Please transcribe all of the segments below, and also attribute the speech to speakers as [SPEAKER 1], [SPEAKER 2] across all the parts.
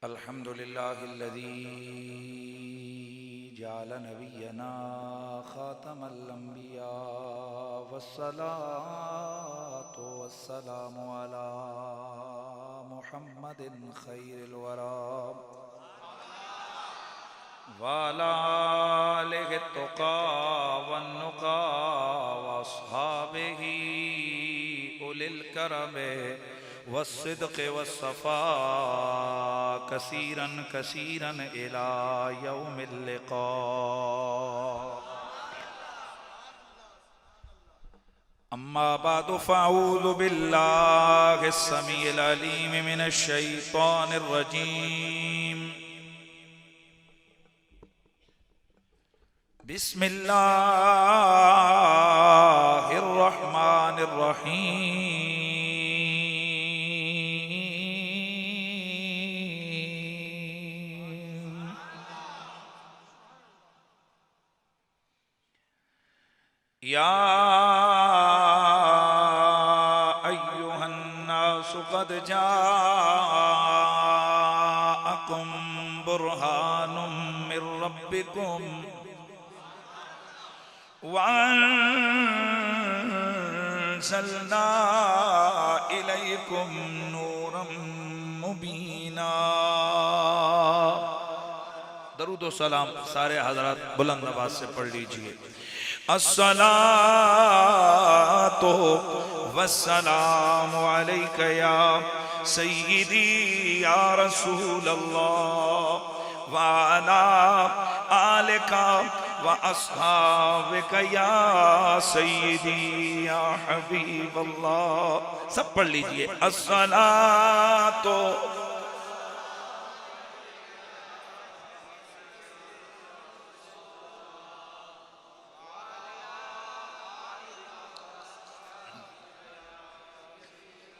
[SPEAKER 1] अल्हम्दुलिल्लाहिल्लज़ी जअल नबियना खातमल अंबिया वस्सलातु वस्सलामु अला मुहम्मदिन खैरिल वरा वअला आलिहि तुक़ा वन्नुक़ा वअस्हाबिही उलिल करमे वस्सिद्क़ि वस्सफ़ा कसीरन कसीरन इला यौमिल लिक़ा। अम्मा बादु फ़अऊज़ु बिल्लाहिस समीइल अलीम मिनश शैतानिर रजीम। बिस्मिल्लाहिर रहमानिर रहीम। या अय्युहन नासु क़द जाअकुम बुरहानुम मिर रब्बिकुम वअंज़लना इलैकुम नूरम मुबीना। दरूद व सलाम सारे हज़रात बुलंद आवाज़ से पढ़ लीजिए। अस्सलातु वस्सलामु अलैका या सय्यिदी या रसूलल्लाह व अला आलिका व अस्हाबिका या सय्यिदी या हबीबल्लाह। सब पढ़ लीजिए। अस्सलातु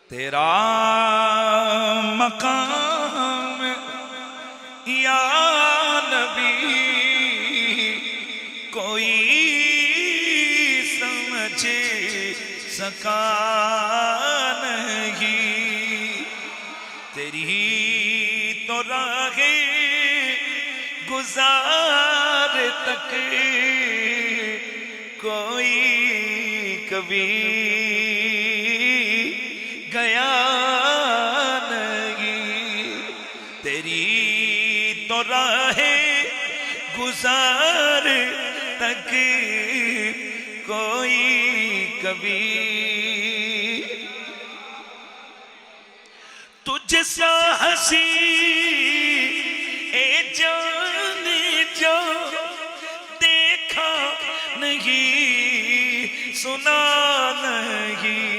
[SPEAKER 1] तेरा मकाम या नबी कोई समझ सका नहीं, तेरी तो राहे गुजार तक कोई कभी गया नहीं, तेरी तो राहे गुजार तक कोई कभी तुझसा हंसी ए जान जो देखा नहीं सुना नहीं,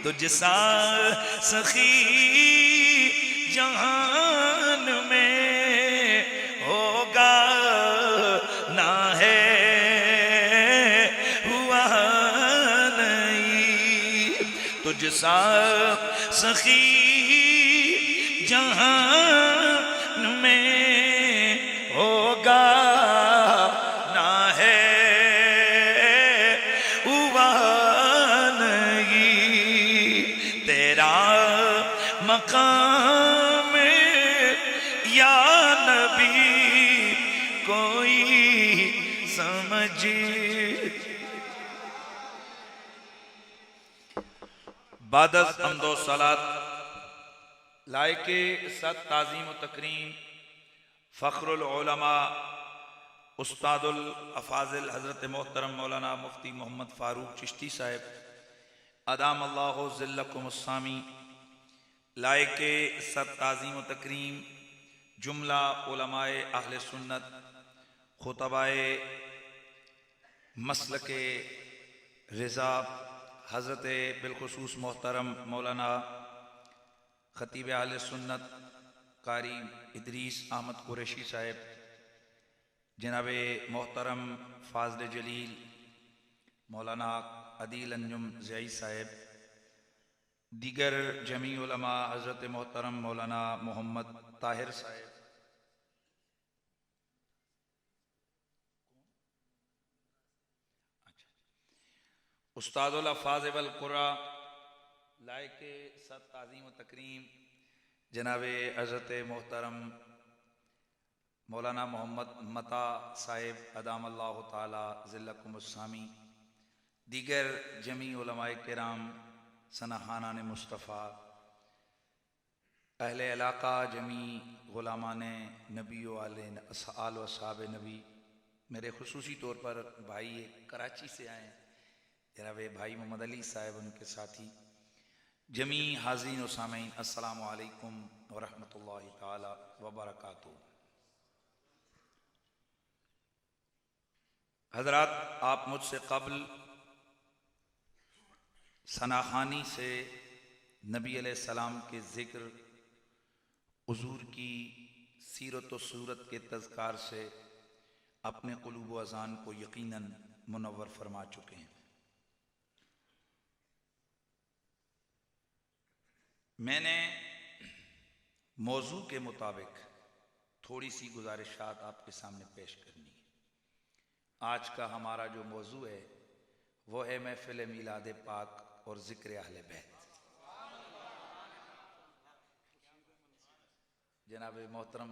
[SPEAKER 1] तुझसा सखी जहान में होगा ना है हुआ नहीं, तुझसा सखी जहान में होगा ना है हुआ नहीं, तेरा मकाम या नबी कोई समझ। बादस हमदो सलात लायके सद ताज़ीम व तकरीम फ़ख्रुल उलमा उस्तादुल अफ़ाज़िल हज़रत मोहतरम मौलाना मुफ्ती मोहम्मद फ़ारूक चिश्ती साहिब अदाम अल्लाहु ज़िल्लकुम अस्सामी लायके सद ताज़ीम व तकरीम जुमला उलमाए अहले सुन्नत खुतबाए मसलके रिज़ा हज़रत बिलखुसूस मोहतरम मौलाना ख़तीब अहले सुन्नत कारी इदरीस अहमद कुरैशी साहिब, जनाब मोहतरम फ़ाज़िल जलील मौलाना अदील अंजुम ज़ई साहिब, दीगर जमी उलमा हज़रत मोहतरम मौलाना मोहम्मद ताहिर साहिब, उस्तादुल अफ़ाज़ वल क़ुरा लायके सद ताज़ीम व तकरीम जनाब हज़रत मोहतरम मौलाना मोहम्मद मता साहिब अदामल्लाहु ताला ज़िल्लकुमुस्सामी, दीगर जमी उलमाए किराम, सनाखानान मुस्तफ़ा, अहले इलाका, जमी गुलामान नबी आल वसाब नबी, मेरे खुसूसी तौर पर भाई कराची से आए जनाब भाई मोहम्मद अली साहब, उनके साथी, जमी हाज़रीन व सामीन, अस्सलामु अलैकुम व रहमतुल्लाहि ताला व बरकातुहू। हज़रात, आप मुझसे कब्ल सनाखानी से नबी अलैहिस्सलाम के ज़िक्र, हुज़ूर की सीरत व सूरत के तज़कार से अपने क़ुलूब व अज़ान को यकीनन मुनव्वर फरमा चुके हैं। मैंने मौजू के मुताबिक थोड़ी सी गुजारिशात आपके सामने पेश करनी है। आज का हमारा जो मौजू है वो है महफ़िल मीलाद पाक और ज़िक्र अहले बैत। जनाब मोहतरम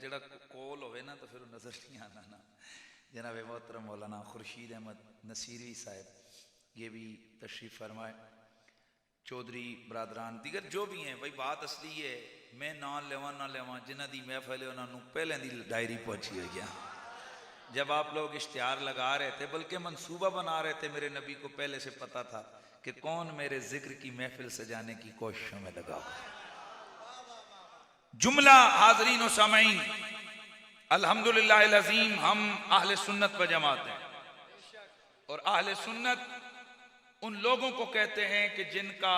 [SPEAKER 1] जड़ा कोल होवे ना तो फिर नज़र नहीं आना ना। जनाब मोहतरम मौलाना खुर्शीद अहमद नसीरी साहब ये भी तशरीफ़ फरमाए, चौधरी बरादरान दीगर जो भी हैं। भाई बात असली है, मैं ना लेवा जिन्हों की महफिल है उन्होंने पहले दी डायरी पहुंची हुई है। जब आप लोग इश्तिहार लगा रहे थे, बल्कि मंसूबा बना रहे थे, मेरे नबी को पहले से पता था कि कौन मेरे जिक्र की महफिल सजाने की कोशिशों में लगा। जुमला हाज़रीन व सामीन, अल्हम्दुलिल्लाह अज़ीम, हम अहले सुन्नत व जमात हैं। और अहले सुन्नत उन लोगों को कहते हैं कि जिनका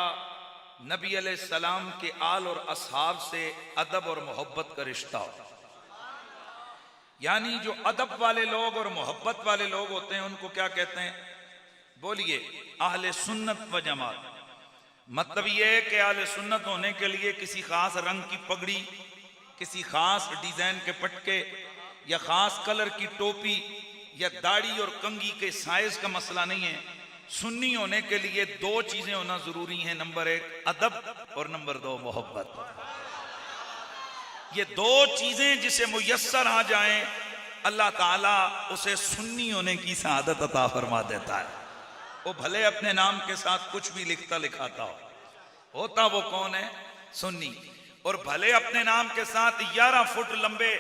[SPEAKER 1] नबी अलैहिस्सलाम के आल और असहाब से अदब और मोहब्बत का रिश्ता हो। यानी जो अदब वाले लोग और मोहब्बत वाले लोग होते हैं उनको क्या कहते हैं? बोलिए, अहले सुन्नत व जमात। मतलब ये है कि अहले सुन्नत होने के लिए किसी खास रंग की पगड़ी, किसी खास डिजाइन के पटके या खास कलर की टोपी या दाढ़ी और कंघी के साइज का मसला नहीं है। सुन्नी होने के लिए दो चीजें होना जरूरी हैं, नंबर 1 अदब और नंबर 2 मोहब्बत। ये दो चीजें जिसे मुयस्सर आ जाएं, अल्लाह ताला उसे सुन्नी होने की सआदत अता फरमा देता है। वो भले अपने नाम के साथ कुछ भी लिखता लिखाता होता वो कौन है? सुन्नी। और भले अपने नाम के साथ 11 फुट लंबे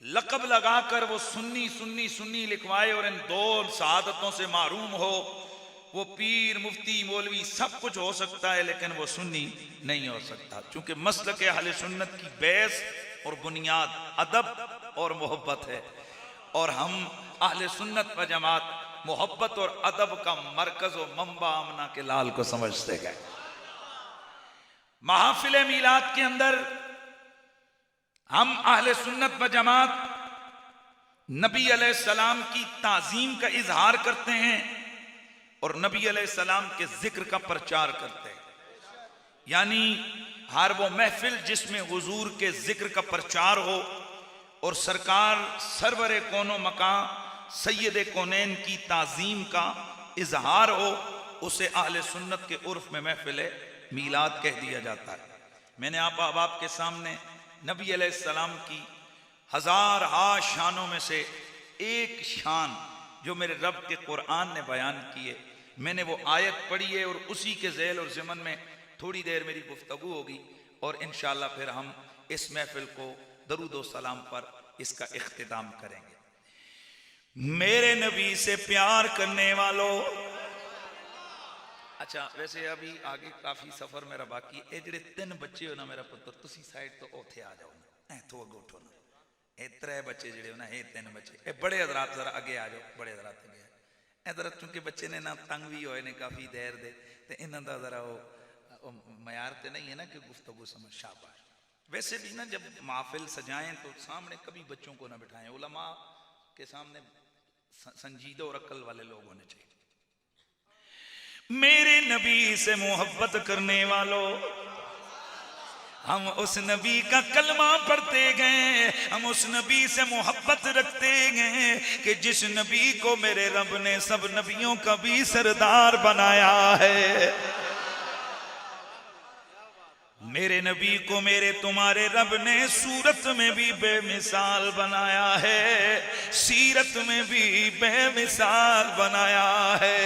[SPEAKER 1] लकब लगाकर वो सुन्नी सुन्नी सुन्नी लिखवाए और इन दो सआदतों से मारूम हो, वो पीर मुफ्ती मौलवी सब कुछ हो सकता है, लेकिन वो सुन्नी नहीं हो सकता। चूंकि मसलक अहले सुन्नत की बेस और बुनियाद अदब और मोहब्बत है, और हम अहले सुन्नत व जमात मोहब्बत और अदब का मरकज और मंबा आमना के लाल को समझते गए। महफिल मीलाद के अंदर हम अहले सुन्नत व जमात नबी अलैहिस्सलाम की ताजीम का इजहार करते हैं और नबी अलैहिस्सलाम के जिक्र का प्रचार करते हैं। यानी हर वो महफिल जिसमें हुजूर के जिक्र का प्रचार हो और सरकार सरवरे कोनो मकां सैयद कौनैन की ताजीम का इजहार हो, उसे अहले सुन्नत के उर्फ में महफिल मीलाद कह दिया जाता है। मैंने आपके सामने नबी अलैहिस्सलाम की हजार शानों में से एक शान जो मेरे रब के कुरान ने बयान की है, मैंने वो आयत पढ़ी है और उसी के ज़ैल और ज़मन में थोड़ी देर मेरी गुफ्तगू होगी और इंशाअल्लाह फिर हम इस महफिल को दरूद व सलाम पर इसका इख्तिताम करेंगे। मेरे नबी से प्यार करने वालों। अच्छा, वैसे अभी आगे काफी सफर मेरा बाकी है। जेडे 3 बच्चे हो ना मेरा पुत्र, तुसी साइड तो उथे आ जाओ ना, तो अगो उठो ना। ए 3 बच्चे जेडे हो ना, ये 3 बच्चे, ए बड़े हजरात जरा आगे आ जाओ, बड़े हजरात आगे आ। इधर चूंकि बच्चे ने ना तंग भी होए ने काफी देर दे, ते इन्हां दा जरा वो मयार ते नहीं है ना कि गुफ्तगू समझ। शाबाश। वैसे भी ना जब महफिल सजाएं तो सामने कभी बच्चों को ना बिठाएं, उलमा के सामने संजीदा और अक्ल वाले लोग होने चाहिए। मेरे नबी से मोहब्बत करने वालों, हम उस नबी का कलमा पढ़ते गए, हम उस नबी से मोहब्बत रखते गए कि जिस नबी को मेरे रब ने सब नबियों का भी सरदार बनाया है। मेरे नबी को मेरे तुम्हारे रब ने सूरत में भी बेमिसाल बनाया है, सीरत में भी बेमिसाल बनाया है।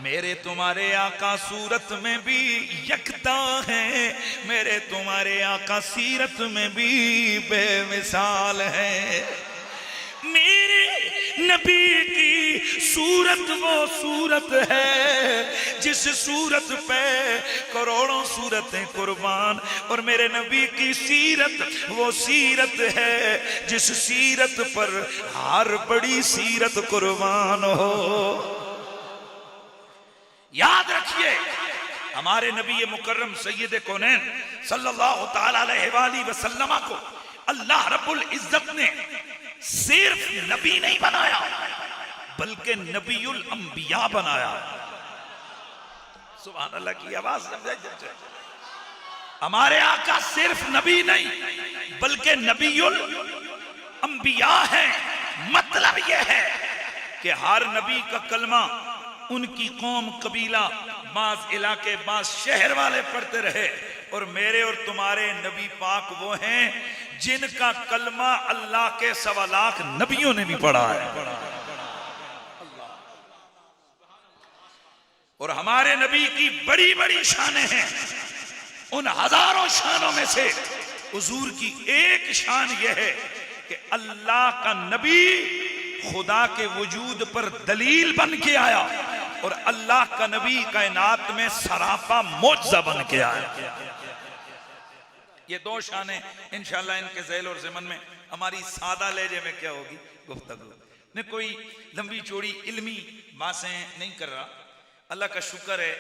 [SPEAKER 1] मेरे तुम्हारे आका सूरत में भी यकता है, मेरे तुम्हारे आका सीरत में भी बेमिसाल है। मेरे नबी की सूरत वो सूरत है जिस सूरत पे करोड़ों सूरतें कुर्बान, और मेरे नबी की सीरत वो सीरत है जिस सीरत पर हर बड़ी सीरत कुर्बान हो। याद रखिए, हमारे नबी मुकर्रम सैयद कौनैन सल्लल्लाहु तआला अलैहि वसल्लम को अल्लाह रब्बुल इज्जत ने सिर्फ नबी नहीं बनाया बल्कि नबीउल अंबिया बनाया। सुभान अल्लाह की आवाज समझाई। हमारे आका सिर्फ नबी नहीं बल्कि नबीउल अंबिया है। मतलब यह है कि हर नबी का कलमा उनकी कौम, कबीला, बाज इलाके, बाज शहर वाले पढ़ते रहे, और मेरे और तुम्हारे नबी पाक वो हैं जिनका कलमा अल्लाह के 1.25 लाख नबियों ने भी पढ़ा है। और हमारे नबी की बड़ी बड़ी शानें हैं। उन हजारों शानों में से हुजूर की एक शान यह है कि अल्लाह का नबी खुदा के वजूद पर दलील बन के आया, और अल्लाह का नबी कायनात में सरापा मौजज़ा बन के आया। ये 2 शानें इंशाअल्लाह इनके ज़ैल और ज़मन में हमारी सादा लहजे में क्या होगी गुफ्तगू। ने कोई लंबी चौड़ी इल्मी बातें नहीं कर रहा। अल्लाह का शुक्र है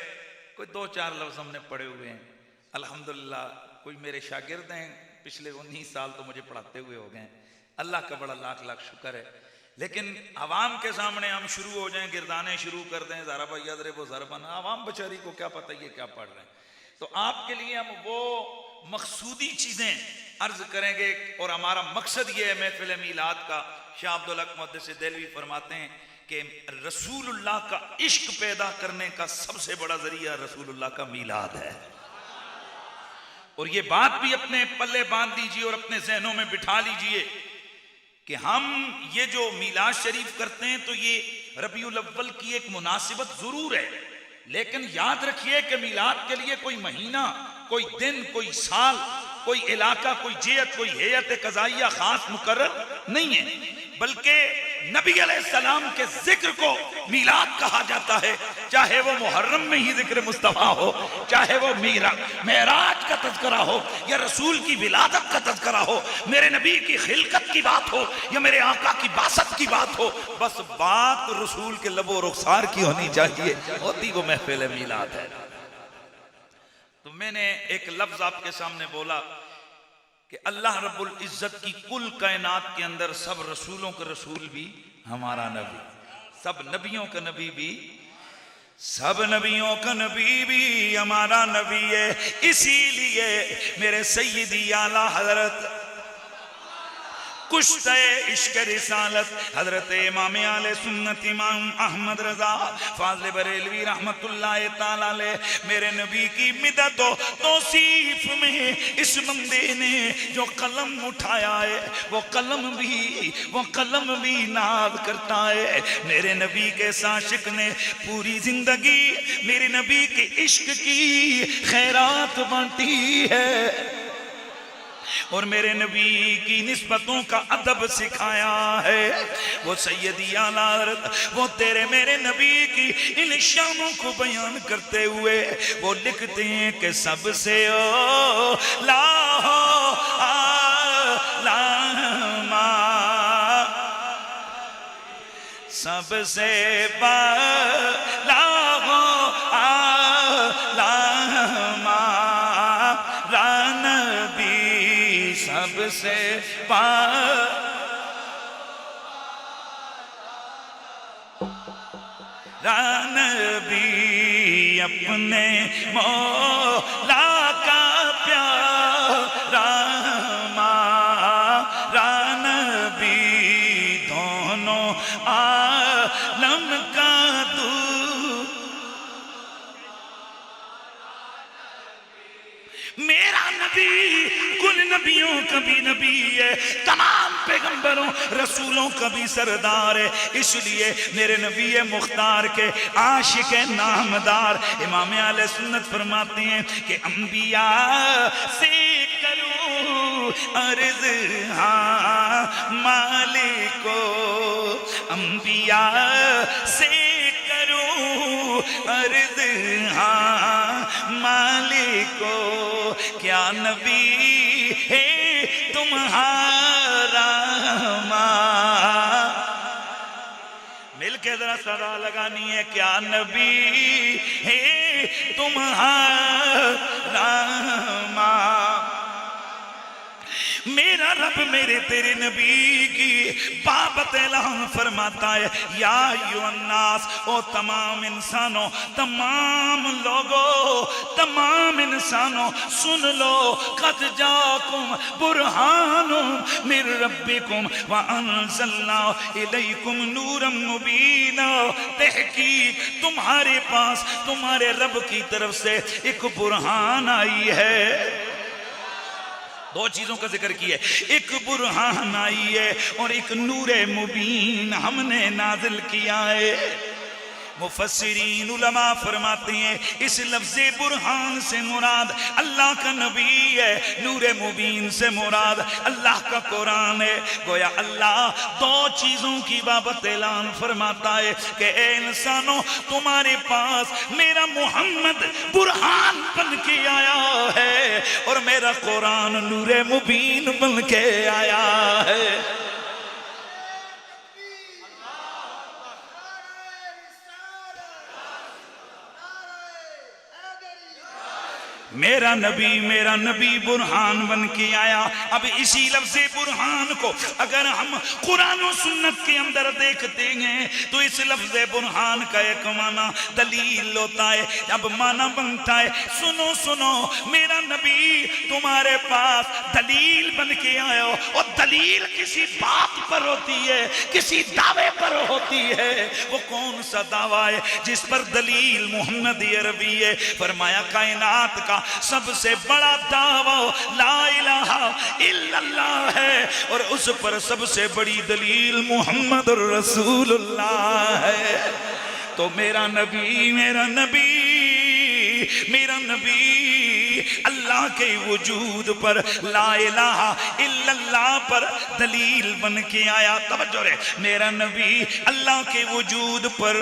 [SPEAKER 1] कोई 2-4 लफ्ज़ हमने पढ़े हुए हैं अल्हम्दुलिल्लाह। कोई मेरे शागिर्द हैं, पिछले 19 साल तो मुझे पढ़ाते हुए हो गए हैं। अल्लाह का बड़ा लाख लाख शुक्र है। लेकिन आवाम के सामने हम शुरू हो जाएं, गिरदाने शुरू कर दें, ज़ारा भैया दरे वो ज़रबन, आवाम बेचारी को क्या पता ये क्या पढ़ रहे हैं। तो आपके लिए हम वो मकसूदी चीज़ें अर्ज करेंगे, और हमारा मकसद ये है महफिल मीलाद का। शाह अब्दुल हक मुहद्दिस देलवी फरमाते हैं कि रसूलुल्लाह का इश्क पैदा करने का सबसे बड़ा जरिया रसूलुल्लाह का मीलाद है। और ये बात भी अपने पल्ले बांध लीजिए और अपने जहनों में बिठा लीजिए कि हम ये जो मीलाद शरीफ करते हैं तो ये रबीउल अव्वल की एक मुनासिबत जरूर है, लेकिन याद रखिए कि मीलाद के लिए कोई महीना, कोई दिन, कोई साल, कोई इलाका, कोई जियत, कोई हेयत कज़ाइया खास मुकर्रर नहीं है, बल्कि नबी अलैहिस्सलाम के जिक्र को मीलाद कहा जाता है। चाहे वो मुहर्रम में ही जिक्र मुस्तफा हो, चाहे वो मेराज का तज़किरा हो, या रसूल की विलादत का तज़किरा हो, मेरे नबी की खिलकत की बात हो, या मेरे आका की बासत की बात हो, बस बात रसूल के लबो रुखसार की होनी चाहिए, होती वो महफिल मीलाद है। तो मैंने एक लफ्ज आपके सामने बोला कि अल्लाह रब्बुल इज्जत की कुल कायनात के अंदर सब रसूलों का रसूल भी हमारा नबी, सब नबियों का नबी भी, सब नबियों का नबी भी हमारा नबी है। इसीलिए मेरे सैयदी आला हजरत कुश्ते इश्क रिसालत हजरत इमाम आले सुन्नत इमाम अहमद रजा फाज़िल बरेलवी रहमतुल्लाह ताला अलैह मेरे नबी की मिदत और तौसीफ में इस बंदे ने जो कलम उठाया है वो कलम भी नाद करता है। मेरे नबी के आशिक ने पूरी जिंदगी मेरे नबी के इश्क की खैरात बांटी है और मेरे नबी की निस्बतों का अदब सिखाया है। वो सैयदी आला वो तेरे मेरे नबी की इन शानों को बयान करते हुए वो लिखते हैं कि सबसे ओ लामा सबसे सबसे नबी अपने मौला का प्यारा नबी दोनों आलम का दूर नबियों का भी नबी है, तमाम पैगंबरों रसूलों का भी सरदार है। इसलिए मेरे नबी मुख्तार के आशिक नामदार इमाम आले सुन्नत फरमाते हैं कि अंबिया से करूं अर्ज हाँ मालिको, अंबिया से करूं अर्ज हाँ मालिको, क्या नबी है तुम्हारा मिल के जरा सदा लगानी है, क्या नबी है तुम्हारा मेरा रब मेरे तेरे नबी की बाबत ऐलान फरमाता है, या युन्नास, ओ तमाम इंसानों, तमाम लोगों, तमाम इंसानों सुन लो, कद जाकुम बुरहानुम मिर रब्बिकुम व अंज़लना इलैकुम नूरम मुबीना, तहकीक तुम्हारे पास तुम्हारे रब की तरफ से एक बुरहान आई है। दो चीजों का जिक्र किया, एक बुरहान आई है और एक नूरे मुबीन हमने नाजिल किया है। मुफस्सिरीन उलमा फरमाते हैं इस लफ्ज़े बुरहान से मुराद अल्लाह का नबी है, नूरे मुबीन से मुराद अल्लाह का कुरान है। गोया अल्लाह दो चीजों की बाबत ऐलान फरमाता है कि ए इंसानों, तुम्हारे पास मेरा मोहम्मद बुरहान बन के आया है और मेरा कुरान नूरे मुबीन बन के आया है। मेरा नबी बुरहान बन के आया। अब इसी लफ्ज़े बुरहान को अगर हम कुरान और सुन्नत के अंदर देखते हैं तो इस लफ्ज़े बुरहान का एक माना दलील होता है। अब माना बनता है, सुनो सुनो मेरा नबी तुम्हारे पास दलील बन के आया। और दलील किसी बात पर होती है, किसी दावे पर होती है। वो कौन सा दावा है जिस पर दलील मोहम्मद अरबी है? फरमाया कायनात का सबसे बड़ा दावा ला इलाहा इल्लल्लाह है और उस पर सबसे बड़ी दलील मोहम्मद रसूलुल्लाह है। तो मेरा नबी अल्लाह के वजूद पर ला इलाहा इल्लल्लाह पर दलील बन के आया। तवज्जो रे, मेरा नबी अल्लाह के वजूद पर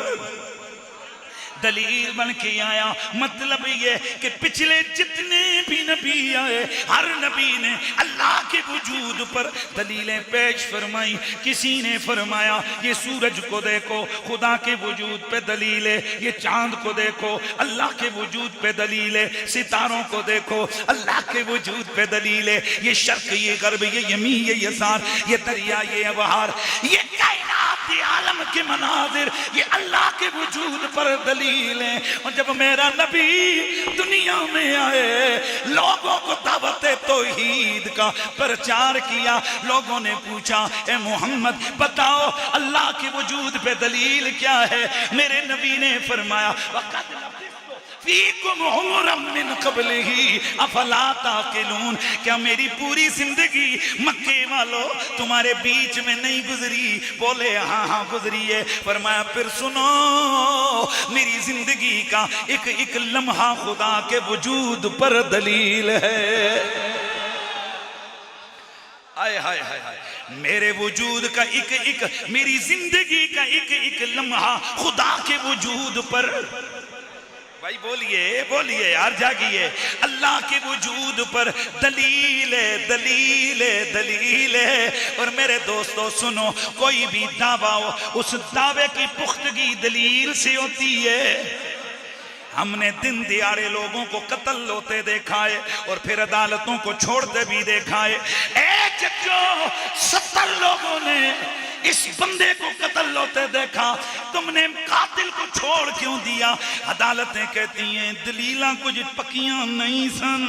[SPEAKER 1] दलील बन के आया। मतलब ये कि पिछले जितने भी नबी आए हर नबी ने अल्लाह के वजूद पर दलीलें पेश फरमाई। किसी ने फरमाया ये सूरज को देखो खुदा के वजूद पे दलील है, ये चांद को देखो अल्लाह के वजूद पे दलील है, सितारों को देखो अल्लाह के वजूद पे दलील है, ये शर्क ये गर्ब ये यमीन ये यसार ये दरिया ये अबहार ये कायनात ये आलम के मनाजिर ये अल्लाह के वजूद पर दलील है। और जब मेरा नबी दुनिया में आए लोगों को दावत तौहीद का प्रचार किया। लोगों ने पूछा ए मोहम्मद बताओ अल्लाह के वजूद पे दलील क्या है? मेरे नबी ने फरमाया वक़द फीकुम उमरम मिन क़ब्लिही अफला ताक़िलून, क्या मेरी पूरी जिंदगी मक्के वालों तुम्हारे बीच में नहीं गुजरी? बोले हाँ हाँ गुजरी है। फरमाया फिर सुनो मेरी जिंदगी का एक एक लम्हा खुदा के वजूद पर दलील है। आय हाय हाय हाय, मेरे वजूद का एक एक मेरी जिंदगी का एक एक लम्हा खुदा के वजूद पर। भाई बोलिए बोलिए यार जागिए, अल्लाह के वजूद पर दलील है दलील है दलील है। और मेरे दोस्तों सुनो, कोई भी दावा हो उस दावे की पुख्तगी दलील से होती है। हमने दिन दिहाड़े लोगों को कत्ल होते देखा है और फिर अदालतों को छोड़ते भी देखा है। एक जो 70 लोगों ने इस बंदे को कत्ल होते देखा, तुमने कातिल को छोड़ क्यों दिया? अदालतें कहती हैं दलीलां कुछ पक्कियां नहीं सन।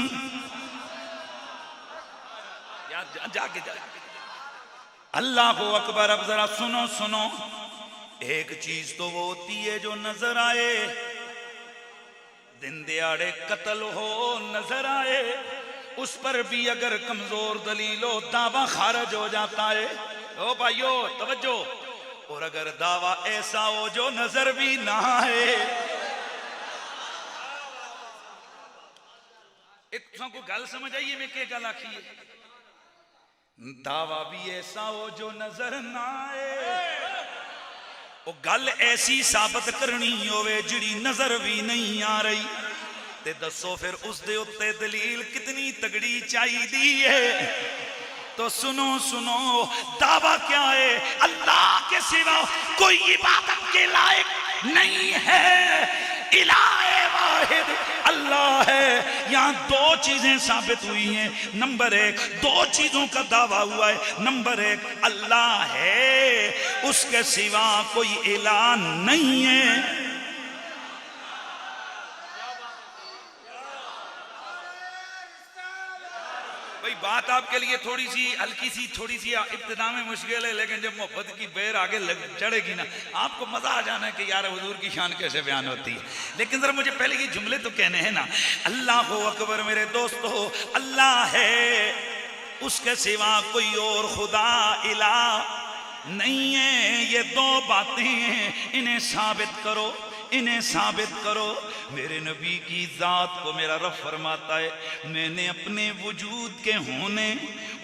[SPEAKER 1] जाके अल्लाह को अकबर। अब जरा सुनो सुनो, एक चीज तो वो होती है जो नजर आए, दिन दिहाड़े कत्ल हो नजर आए, उस पर भी अगर कमजोर दलील हो दावा खारिज हो जाता है। ओ भाइयों तवज्जो। और अगर दावा ऐसा हो जो नजर भी ना आए, एक को गल समझ आइए मैं क्या गल आखी है, दावा भी ऐसा हो जो नजर ना आए, वो गल ऐसी साबित करनी होवे जिड़ी नजर भी नहीं आ रही, ते दसो फिर उस दे उत्ते दलील कितनी तगड़ी चाहिदी है। तो सुनो सुनो, दावा क्या है? अल्लाह के सिवा कोई इबादत के लायक नहीं है, इलाहे वाहिद अल्लाह है। यहां दो चीजें साबित हुई हैं। नंबर एक, दो चीजों का दावा हुआ है। नंबर एक, अल्लाह है, उसके सिवा कोई इलाह नहीं है। भाई बात आपके लिए थोड़ी सी हल्की सी, थोड़ी सी इब्तिदा में मुश्किल है, लेकिन जब मोहब्बत की बेर आगे चढ़ेगी ना, आपको मजा आ जाना है कि यार हुजूर की शान कैसे बयान होती है। लेकिन जरा मुझे पहले ये जुमले तो कहने हैं ना। अल्लाह अकबर मेरे दोस्तों, अल्लाह है, उसके सिवा कोई और खुदा इलाह नहीं है। ये दो बातें हैं, इन्हें साबित करो, इन्हें साबित करो। मेरे नबी की जात को मेरा रब फरमाता है, मैंने अपने वजूद के होने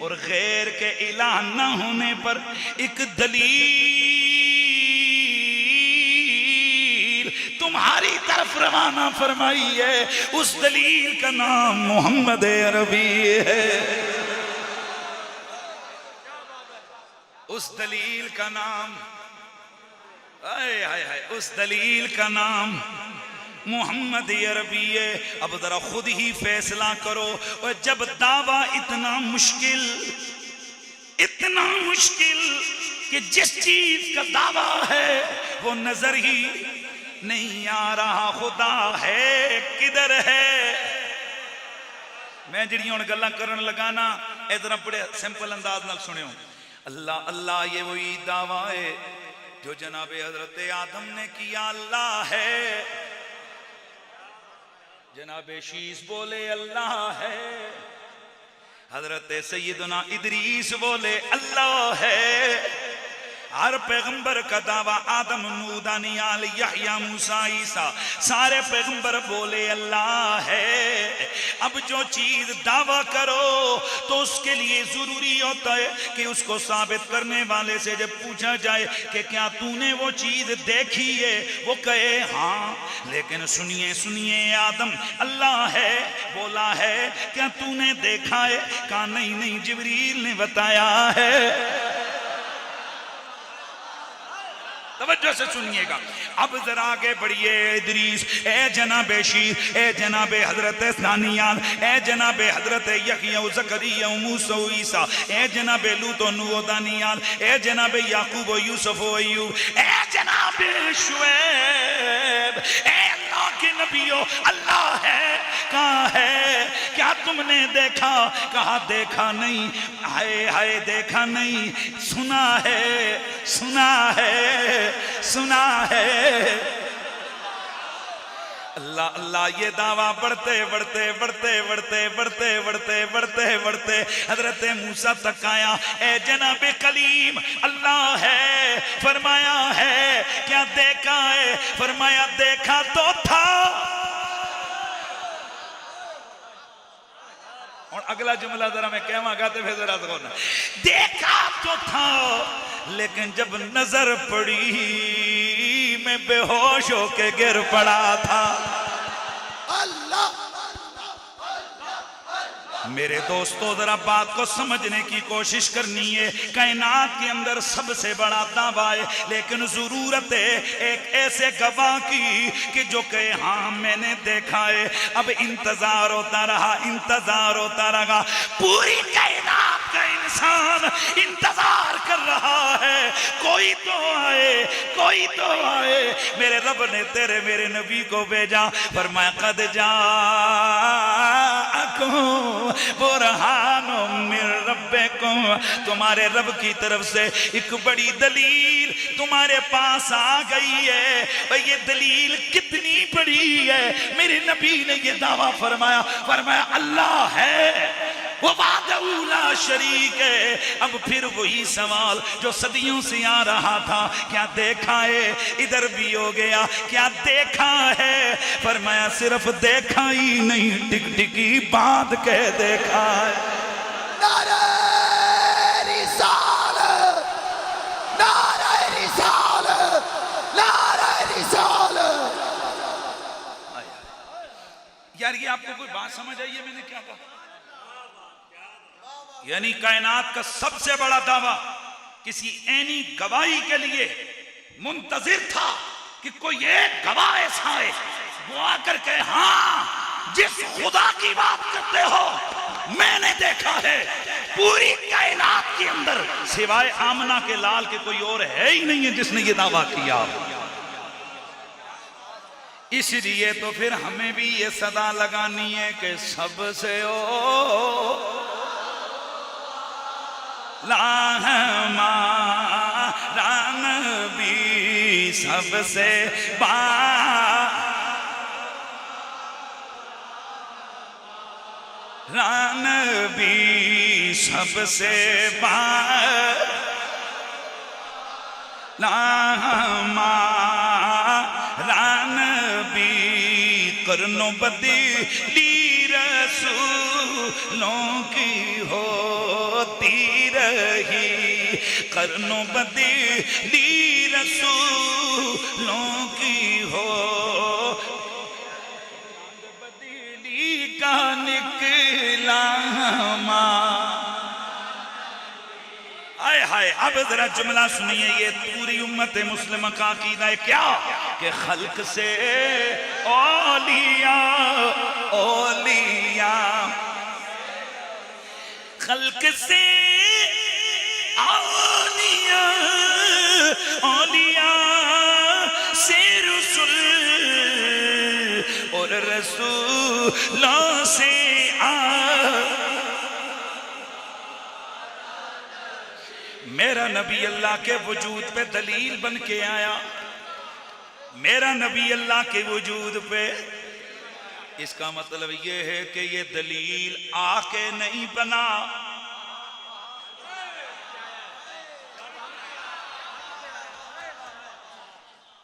[SPEAKER 1] और गैर के इलाह न होने पर एक दलील तुम्हारी तरफ रवाना फरमाई है। उस दलील का नाम मोहम्मद अरबी है। उस दलील का नाम, आए हाय हाय, उस दलील का नाम मोहम्मद अरबी है। अब जरा खुद ही फैसला करो। और जब दावा इतना मुश्किल कि जिस चीज का दावा है वो नजर ही नहीं आ रहा, खुदा है किधर है। मैं जिहड़ी हुण गल्लां करन लगा ना, इस तरह बड़े सिंपल अंदाज नाल सुनियो। अल्लाह अल्लाह ये वही दावा है जो जनाबे हजरत आदम ने किया, अल्लाह है। जनाबे शीस बोले अल्लाह है, हजरत सैयदना इदरीस बोले अल्लाह है। हर पैगंबर का दावा, आदम, नूह, दानियाल, यहया, मूसा, ईसा, सारे पैगंबर बोले अल्लाह है। अब जो चीज दावा करो तो उसके लिए जरूरी होता है कि उसको साबित करने वाले से जब पूछा जाए कि क्या तूने वो चीज देखी है, वो कहे हाँ। लेकिन सुनिए सुनिए, आदम अल्लाह है बोला है, क्या तूने देखा है? कहा नहीं नहीं, जिब्रील ने बताया है। तवज्जो से सुनिएगा। अब जरा आगे बढ़िए। इदरीस, ए जनाबे शीर, ए जनाबे हजरत दानियाल, ए जनाबे हजरत यहया, ज़करिया, मूसा, ईसा, ए जनाबे लूत, नूह, दानियाल, ए जनाबे याकूब, यूसुफ, अय्यूब, ए जनाबे शुएब, ए अल्लाह के नबियों, अल्लाह है। कहाँ है? क्या तुमने देखा? कहा देखा नहीं। हाय हाय, देखा नहीं, सुना है, सुना है, सुना है। अल्लाह अल्लाह, ये दावा बढ़ते बढ़ते बढ़ते बढ़ते बढ़ते बढ़ते बढ़ते बढ़ते हजरत मूसा तक आया। ए जनाबे कलीम, अल्लाह है, फरमाया है, क्या देखा है? फरमाया देखा तो था। और अगला जुमला जरा मैं कहवागा तो फिर जरा देखा तो था, लेकिन जब नजर पड़ी मैं बेहोश होके गिर पड़ा था। अल्लाह, मेरे दोस्तों जरा बात को समझने की कोशिश करनी है। कायनात के अंदर सबसे बड़ा दावा है, लेकिन जरूरत है एक ऐसे गवाह की कि जो कहे हाँ मैंने देखा है। अब इंतजार होता रहा, इंतजार होता रहा, पूरी कायनात का इंसान इंतजार कर रहा है, कोई तो आए, कोई तो आए। मेरे रब ने तेरे मेरे नबी को भेजा, फरमाया कद जाअकुम बुरहानुम मिन रब्बिकुम, तुम्हारे रब की तरफ से एक बड़ी दलील तुम्हारे पास आ गई है। भाई ये दलील कितनी बड़ी है। मेरे नबी ने ये दावा फरमाया, फरमाया अल्लाह है, वो वादउला शरीक है। अब फिर वही सवाल जो सदियों से आ रहा था, क्या देखा है? इधर भी हो गया, क्या देखा है? फरमाया सिर्फ देखा ही नहीं, टिकटिकी बात कह देखा है।
[SPEAKER 2] नारे रिसालत, नारे रिसालत, नारे रिसालत।
[SPEAKER 1] यार ये आपको कोई बात समझ आई है मैंने क्या कहा? यानी कायनात का सबसे बड़ा दावा किसी ऐनी गवाही के लिए मुंतजिर था कि कोई एक गवाह ऐसा है वो आकर के, हाँ जिस खुदा की बात करते हो मैंने देखा है पूरी कायनात के अंदर सिवाय आमना के लाल के कोई और है ही नहीं है जिसने ये दावा किया। इसलिए तो फिर हमें भी ये सदा लगानी है कि सबसे ओ लाहमा राम भी सबसे रान भी सबसे लाहमा रान भी करनो बदली रसूलों की होती रही, करनो बदली रसूलों की हो बदली का निकला हाय हाय। अब जरा जुमला सुनिए, ये पूरी उम्मत मुस्लिम का अकीदा है क्या कि खल्क से औलिया औलिया, खल्क से औलिया औलिया से रसूल और रसूलों से मेरा नबी अल्लाह के वजूद पे दलील बन के आया, मेरा नबी अल्लाह के वजूद पे। इसका मतलब ये है कि ये दलील आके नहीं बना,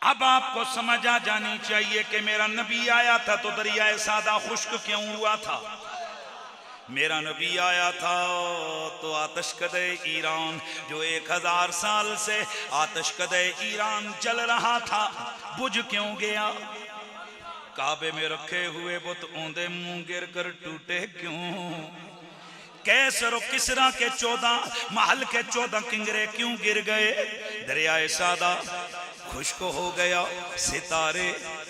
[SPEAKER 1] अब आपको समझ आ जानी चाहिए कि मेरा नबी आया था तो दरियाए सादा खुश्क क्यों हुआ था। मेरा नबी आया था तो आतशकदे ईरान जो 1000 साल से आतशकदे ईरान जल रहा था बुझ क्यों गया। काबे में रखे हुए बुत औंधे मुंह गिर कर टूटे क्यों। कैसर और किसरा के 14 महल के 14 किंगरे क्यों गिर गए। दरियाए सादा खुश्क हो गया, सितारे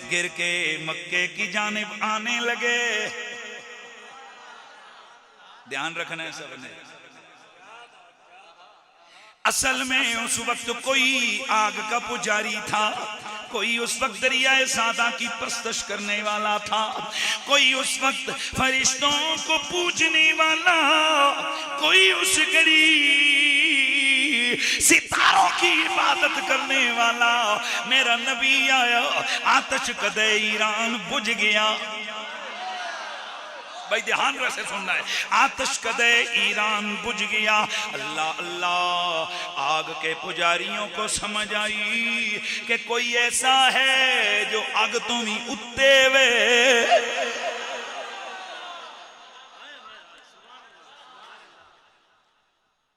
[SPEAKER 1] गिर के मक्के की जानिब आने लगे। ध्यान रखना है सबने। असल में उस वक्त कोई आग का पुजारी था, कोई उस वक्त दरियाए सादा की परस्तश करने वाला था, कोई उस वक्त फरिश्तों को पूजने वाला, कोई उस घड़ी सितारों की इबादत करने वाला। मेरा नबी आया, आतशकदे ईरान बुझ गया। भाई ध्यान से सुनना है, आतशकदे ईरान बुझ गया। अल्लाह अल्लाह आग के पुजारियों को समझ आई कि कोई ऐसा है जो आग तो भी उत्ते वे।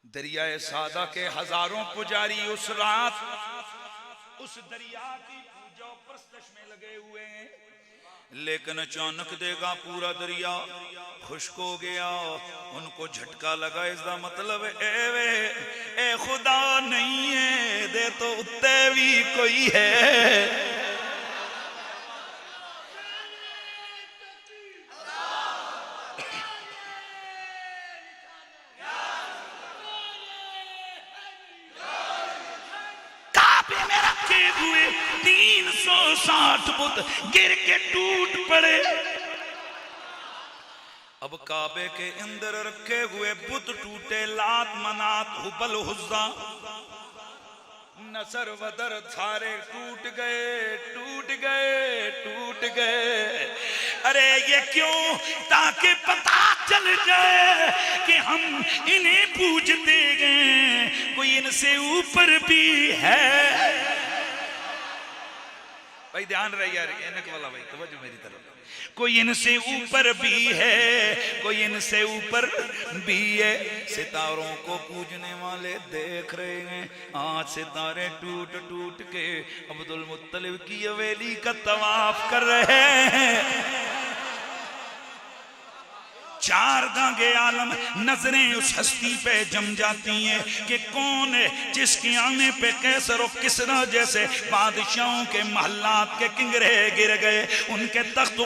[SPEAKER 1] दरियाए सादा के हजारों पुजारी उस रात उस दरिया की पूजा परस्तश में लगे हुए हैं, लेकिन अचानक देगा पूरा दरिया खुश्क हो गया। उनको झटका लगा, इसका मतलब ए खुदा नहीं है दे तो उत्ते भी कोई है। काबे में रखे हुए 360 बुत गिर के टूट पड़े। अब काबे के अंदर रखे हुए बुत टूटे, लात मनात हुबल हुज्जा नसर वदर सारे टूट गए, टूट गए, टूट गए। अरे ये क्यों? ताकि पता चल जाए कि हम इन्हें पूजते गए, कोई इनसे ऊपर भी है। भाई ध्यान रहे यार, एनक वाला भाई तवज्जो मेरी तरफ। कोई इनसे ऊपर भी है, कोई इनसे ऊपर भी है। सितारों को पूजने वाले देख रहे हैं आज सितारे टूट टूट के अब्दुल मुत्तलिब की हवेली का तवाफ कर रहे हैं। चार दागे आलम नजरें उस हस्ती पे जम जाती हैं कि कौन है जिसके आने पे कैसर और किसरा जैसे बादशाहों के महल्लात के किंगरे गिर गए, उनके तख्त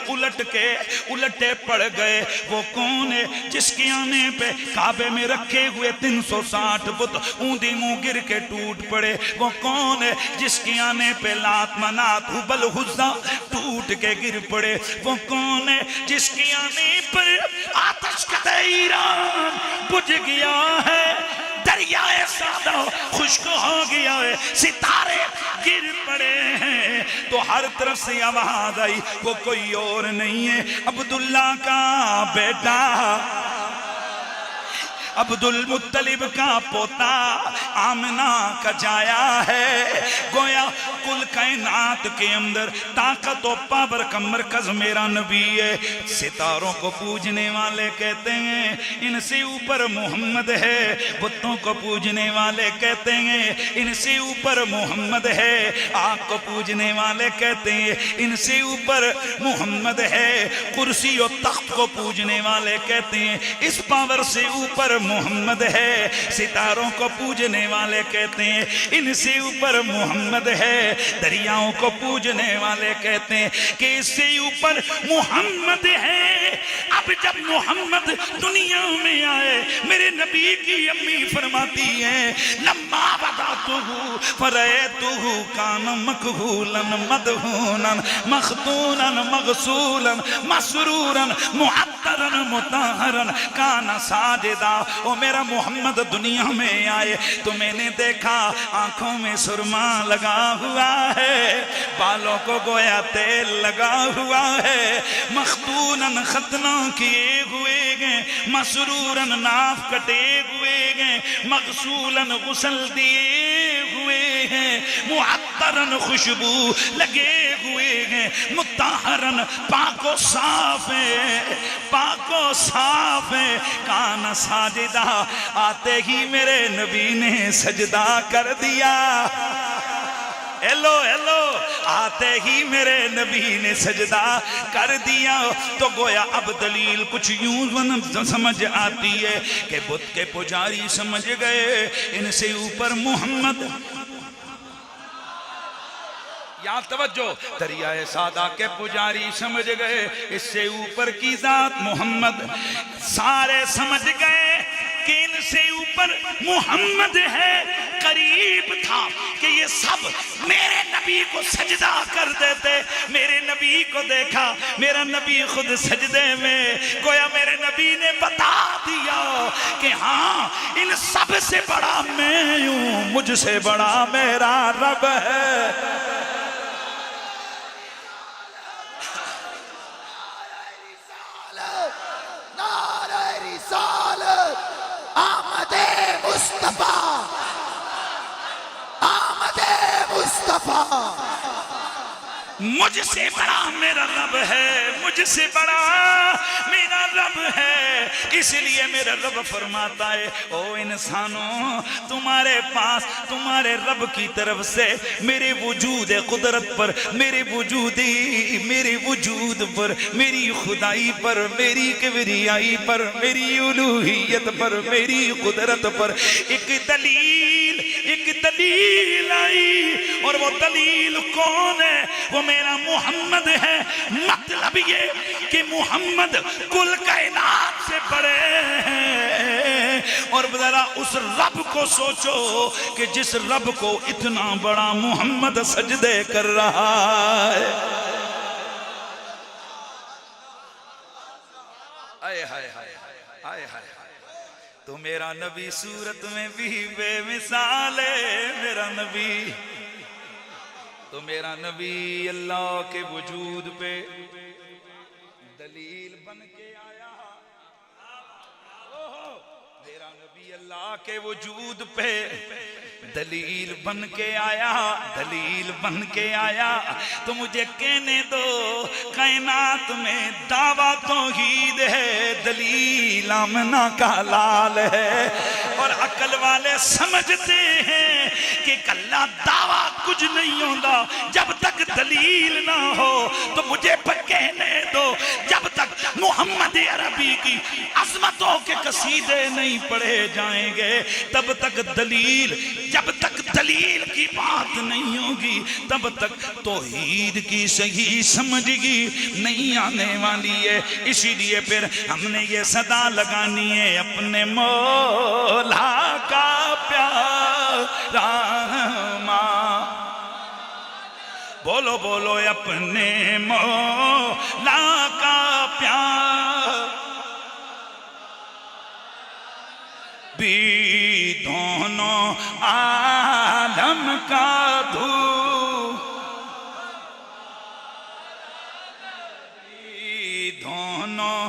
[SPEAKER 1] उलटे पड़ गए। वो कौन है जिसके आने पे काबे में रखे हुए 360 बुत ऊंधी मुंह गिर के टूट पड़े। वो कौन है जिसके आने पे लात मनात हुबल हुज्जा टूट के गिर पड़े। वो कौन है जिसके आने पर आतश का ईरान बुझ गया है, दरियाए सादा खुश्क हो गया है, सितारे गिर पड़े हैं। तो हर तरफ से आवाज आई, वो कोई और नहीं है अब्दुल्ला का बेटा, अब्दुल मुत्तलिब का पोता, आमना का जाया है। गोया कुल कायनात के अंदर ताकत और पावर का मरकज मेरा नबी है। सितारों को पूजने वाले कहते हैं इनसे ऊपर मोहम्मद है, बुतों को पूजने वाले कहते हैं इनसे ऊपर मोहम्मद है, आग को पूजने वाले कहते हैं इनसे ऊपर मोहम्मद है, कुर्सी और तख्त को पूजने वाले कहते हैं इस पावर से ऊपर मोहम्मद है, सितारों को पूजने वाले कहते हैं इनसे ऊपर मोहम्मद है, दरियाओं को पूजने वाले कहते हैं कि इससे ऊपर मोहम्मद है। अब जब मोहम्मद दुनिया में आए, मेरे नबी की अम्मी फरमाती है लम्मा बदातुहु फरअतुहु कान मकहूलन मदहूनन मखदूनन मगसूलन मसरूरन मुअत्तरन मुताहरन कान साजिदा। ओ मेरा मोहम्मद दुनिया में आए तो मैंने देखा आंखों में सुरमा लगा हुआ है, बालों को गोया तेल लगा हुआ है, मखदूनन खतना किए हुए हैं, मसरूरन नाफ कटे हुए हैं, मगसूलन गुसल दिए हुए हैं, मुअत्तरन खुशबू लगे हुए हैं, मुताहरन पाको साफ है, पाको साफ है, कान साजिदा। आते ही मेरे नबी ने सजदा कर दिया। हेलो हेलो, आते ही मेरे नबी ने सजदा कर दिया। तो गोया अब दलील कुछ यूं समझ आती है कि बुत के पुजारी समझ गए इनसे ऊपर मोहम्मद। यहाँ तवज्जो, दरियाए सादा के पुजारी समझ गए इससे ऊपर की जात मोहम्मद। सारे समझ गए कि इनसे ऊपर मोहम्मद है। करीब था कि ये सब मेरे नबी को सजदा कर देते। मेरे नबी को देखा, मेरा नबी खुद सजदे में, गोया मेरे नबी ने बता दिया कि हाँ इन सब से बड़ा मैं हूँ, मुझसे बड़ा मेरा रब है।
[SPEAKER 2] मुस्तफा, आमदे मुस्तफा,
[SPEAKER 1] मुझसे बड़ा मेरा रब है, मुझसे बड़ा मेरा रब है। इसलिए मेरा रब फरमाता है ओ इंसानों, तुम्हारे पास तुम्हारे रब की तरफ से मेरे वजूद कुदरत पर, मेरे वजूद पर, मेरी खुदाई पर, मेरी किबरियाई पर, मेरी उलूहियत पर, मेरी कुदरत पर एक दलील आई। और वो दलील कौन है? वो मेरा मोहम्मद है। मतलब ये कि मोहम्मद कुल कायनात से बड़े हैं। और जरा उस रब को सोचो कि जिस रब को इतना बड़ा मोहम्मद सजदे कर रहा है। आए हाय हाय हाय हाय हाय। तो मेरा नबी सूरत में भी बेमिसाल है मेरा नबी। तो मेरा नबी अल्लाह के वजूद पे दलील बन के आया। मेरा नबी अल्लाह के वजूद पे दलील बन के आया, दलील बन के आया। तो मुझे कहने दो कायनात में दावा तौहीद है, दलील आमना का लाल है। और अकल वाले समझते हैं कि कल्ला दावा कुछ नहीं होता जब तक दलील ना हो। तो मुझे पर कहने दो जब तक मोहम्मद अरबी की अजमतों के कसीदे नहीं पढ़े जाएंगे तब तक दलील, जब तक दलील की बात नहीं होगी तब तक तौहीद की सही समझगी नहीं आने वाली है। इसीलिए फिर हमने ये सदा लगानी है, अपने मौला का प्यारा माँ। बोलो बोलो अपने मौला का प्यार भी दोनों आलम का धूप, दोनों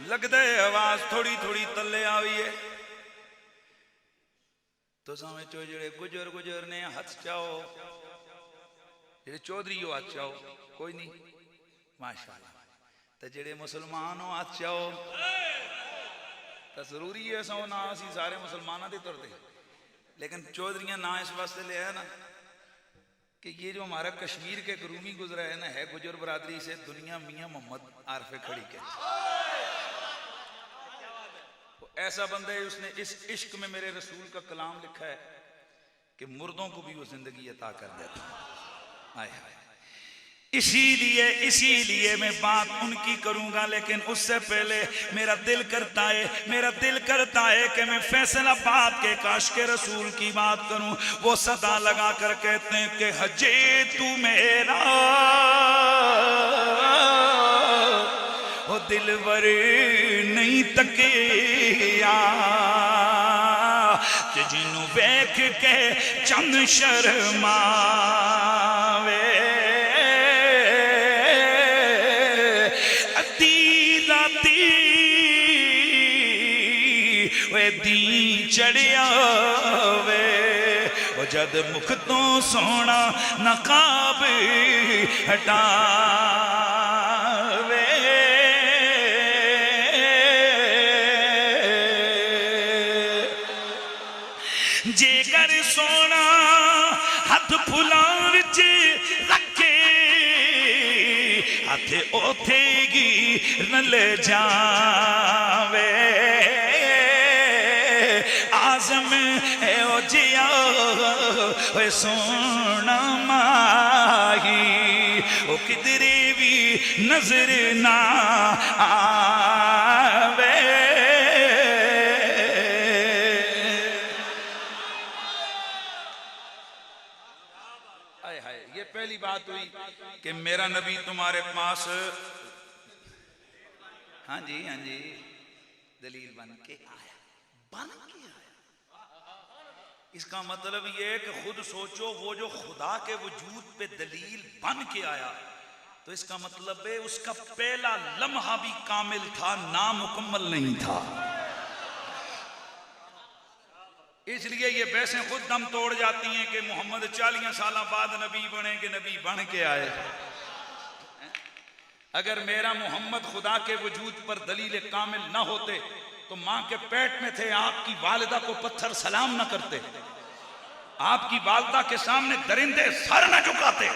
[SPEAKER 1] लगदे आवाज थोड़ी थोड़ी तले आई है। तो समझो जेड़े गुजर गुजर ने हथ चाओ, जेड़े चौधरी हो हथ चाओ, कोई नहीं माशाअल्लाह। तो जेड़े मुसलमान हो हथ चाओ, तो जरूरी है सो ना असी सारे मुसलमाना दे तुरदे, लेकिन चौधरियां ना इस वास्ते ले आया ना कि ये जो हमारा कश्मीर के रूमी गुजरा है ना, है गुजर बरादरी से, दुनिया मियां मोहम्मद आरफे खड़ी के ऐसा बंदा है, उसने इस इश्क में मेरे रसूल का कलाम लिखा है कि मुर्दों को भी वो जिंदगी अता कर देता है। आए हाय। इसीलिए मैं बात उनकी करूंगा, लेकिन उससे पहले मेरा दिल करता है कि मैं फैसलाबाद के काश के रसूल की बात करूं। वो सदा लगा कर कहते हैं कि हजे तू मेरा वो दिलवर नहीं तकिया कि जिन्हों वेख के चंद शर्मावे। अद्धी राती वे दी चढ़िया वे, जद मुख तो सोना नकाब हटा जेकर सोना हाथ फुलां विच रखे, हाथे ओथे गिरन ले जावे। आज़म है ओ जिया ओए सोना माही, ओ किधरे भी नजर ना आवे। ये पहली बात हुई कि मेरा नबी तुम्हारे पास, हाँ जी दलील बन के आया, इसका मतलब ये कि खुद सोचो, वो जो खुदा के वजूद पे दलील बन के आया, तो इसका मतलब है उसका पहला लम्हा भी कामिल था, नामुकम्मल नहीं था। इसलिए ये बहसें खुद दम तोड़ जाती हैं कि मोहम्मद 40 साल बाद नबी बने कि नबी बन के आए। अगर मेरा मोहम्मद खुदा के वजूद पर दलील कामिल ना होते तो मां के पेट में थे, आपकी वालिदा को पत्थर सलाम ना करते, आपकी वालिदा के सामने दरिंदे सर न झुकाते,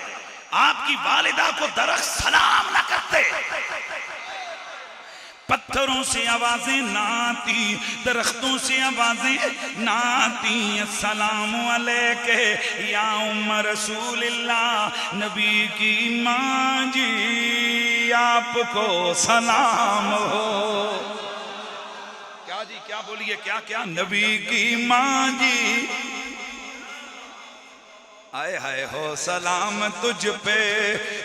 [SPEAKER 1] आपकी वालिदा को दरख्त सलाम ना करते। पत्थरों से आवाजें ना आती, दरख्तों से आवाजें ना आती। अस्सलाम अलैके या उम्म रसूलिल्लाह, नबी की माँ जी आपको सलाम हो। क्या जी, क्या बोलिए, क्या क्या? नबी की माँ जी आए हाय हो सलाम तुझ पे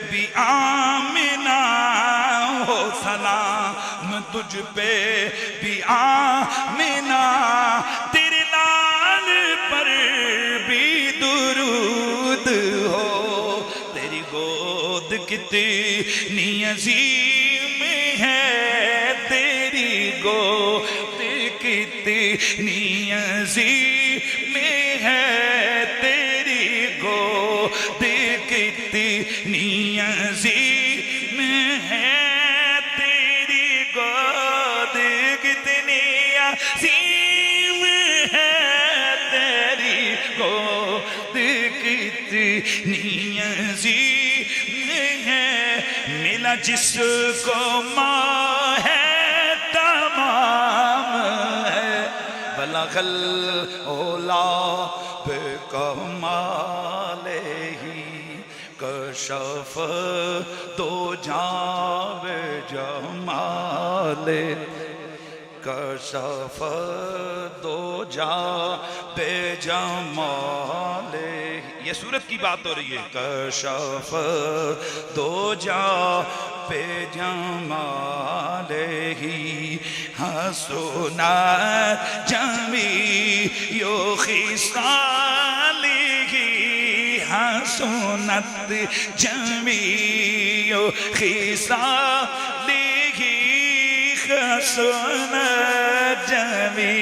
[SPEAKER 1] भी आमिना, हो सलाम तुझ पे भी आमिना, तेरे लाल पर भी दुरूद हो, तेरी गोद कितनी अजीम है, तेरी गोद कितनी अजीम है, तेरी गोद कितनी अजीम है, तेरी गोद कितनी अजीम है, तेरी गोद कितनी अजीम है, मिला जिसको माँ है तमाम है, बलगल ओला पे कमाले ही, कशफ दो जावे जमाले, कशफ दो जा बेजमाले। ये सूरत की बात हो रही है। कशफ दो जा बेजमाले ही, हंसुना जमी यो खिसाली ही, हंसुनत जमी यो खिसाली ही, हंसुना जमी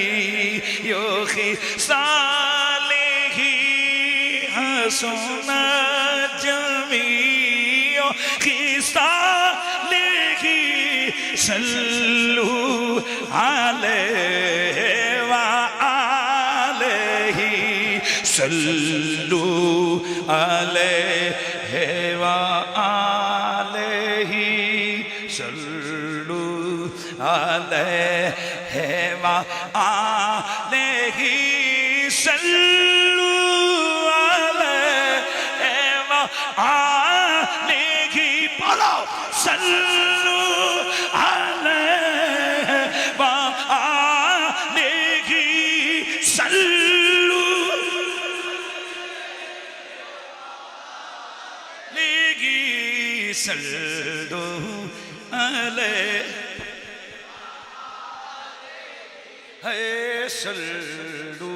[SPEAKER 1] यो खिसाली ही, हंसुना जमी यो खिसाली ही, सल्लू अलैहि व आलिही, सल्लू अलैहि व आलिही, सल्लू अलैहि व आलिही, सल्लू अलैहि व आलिही, बोलो सल्लू अलैहि व आलिही, सल्लू अलैहि, सल्लू अलैहि, है सल्लू।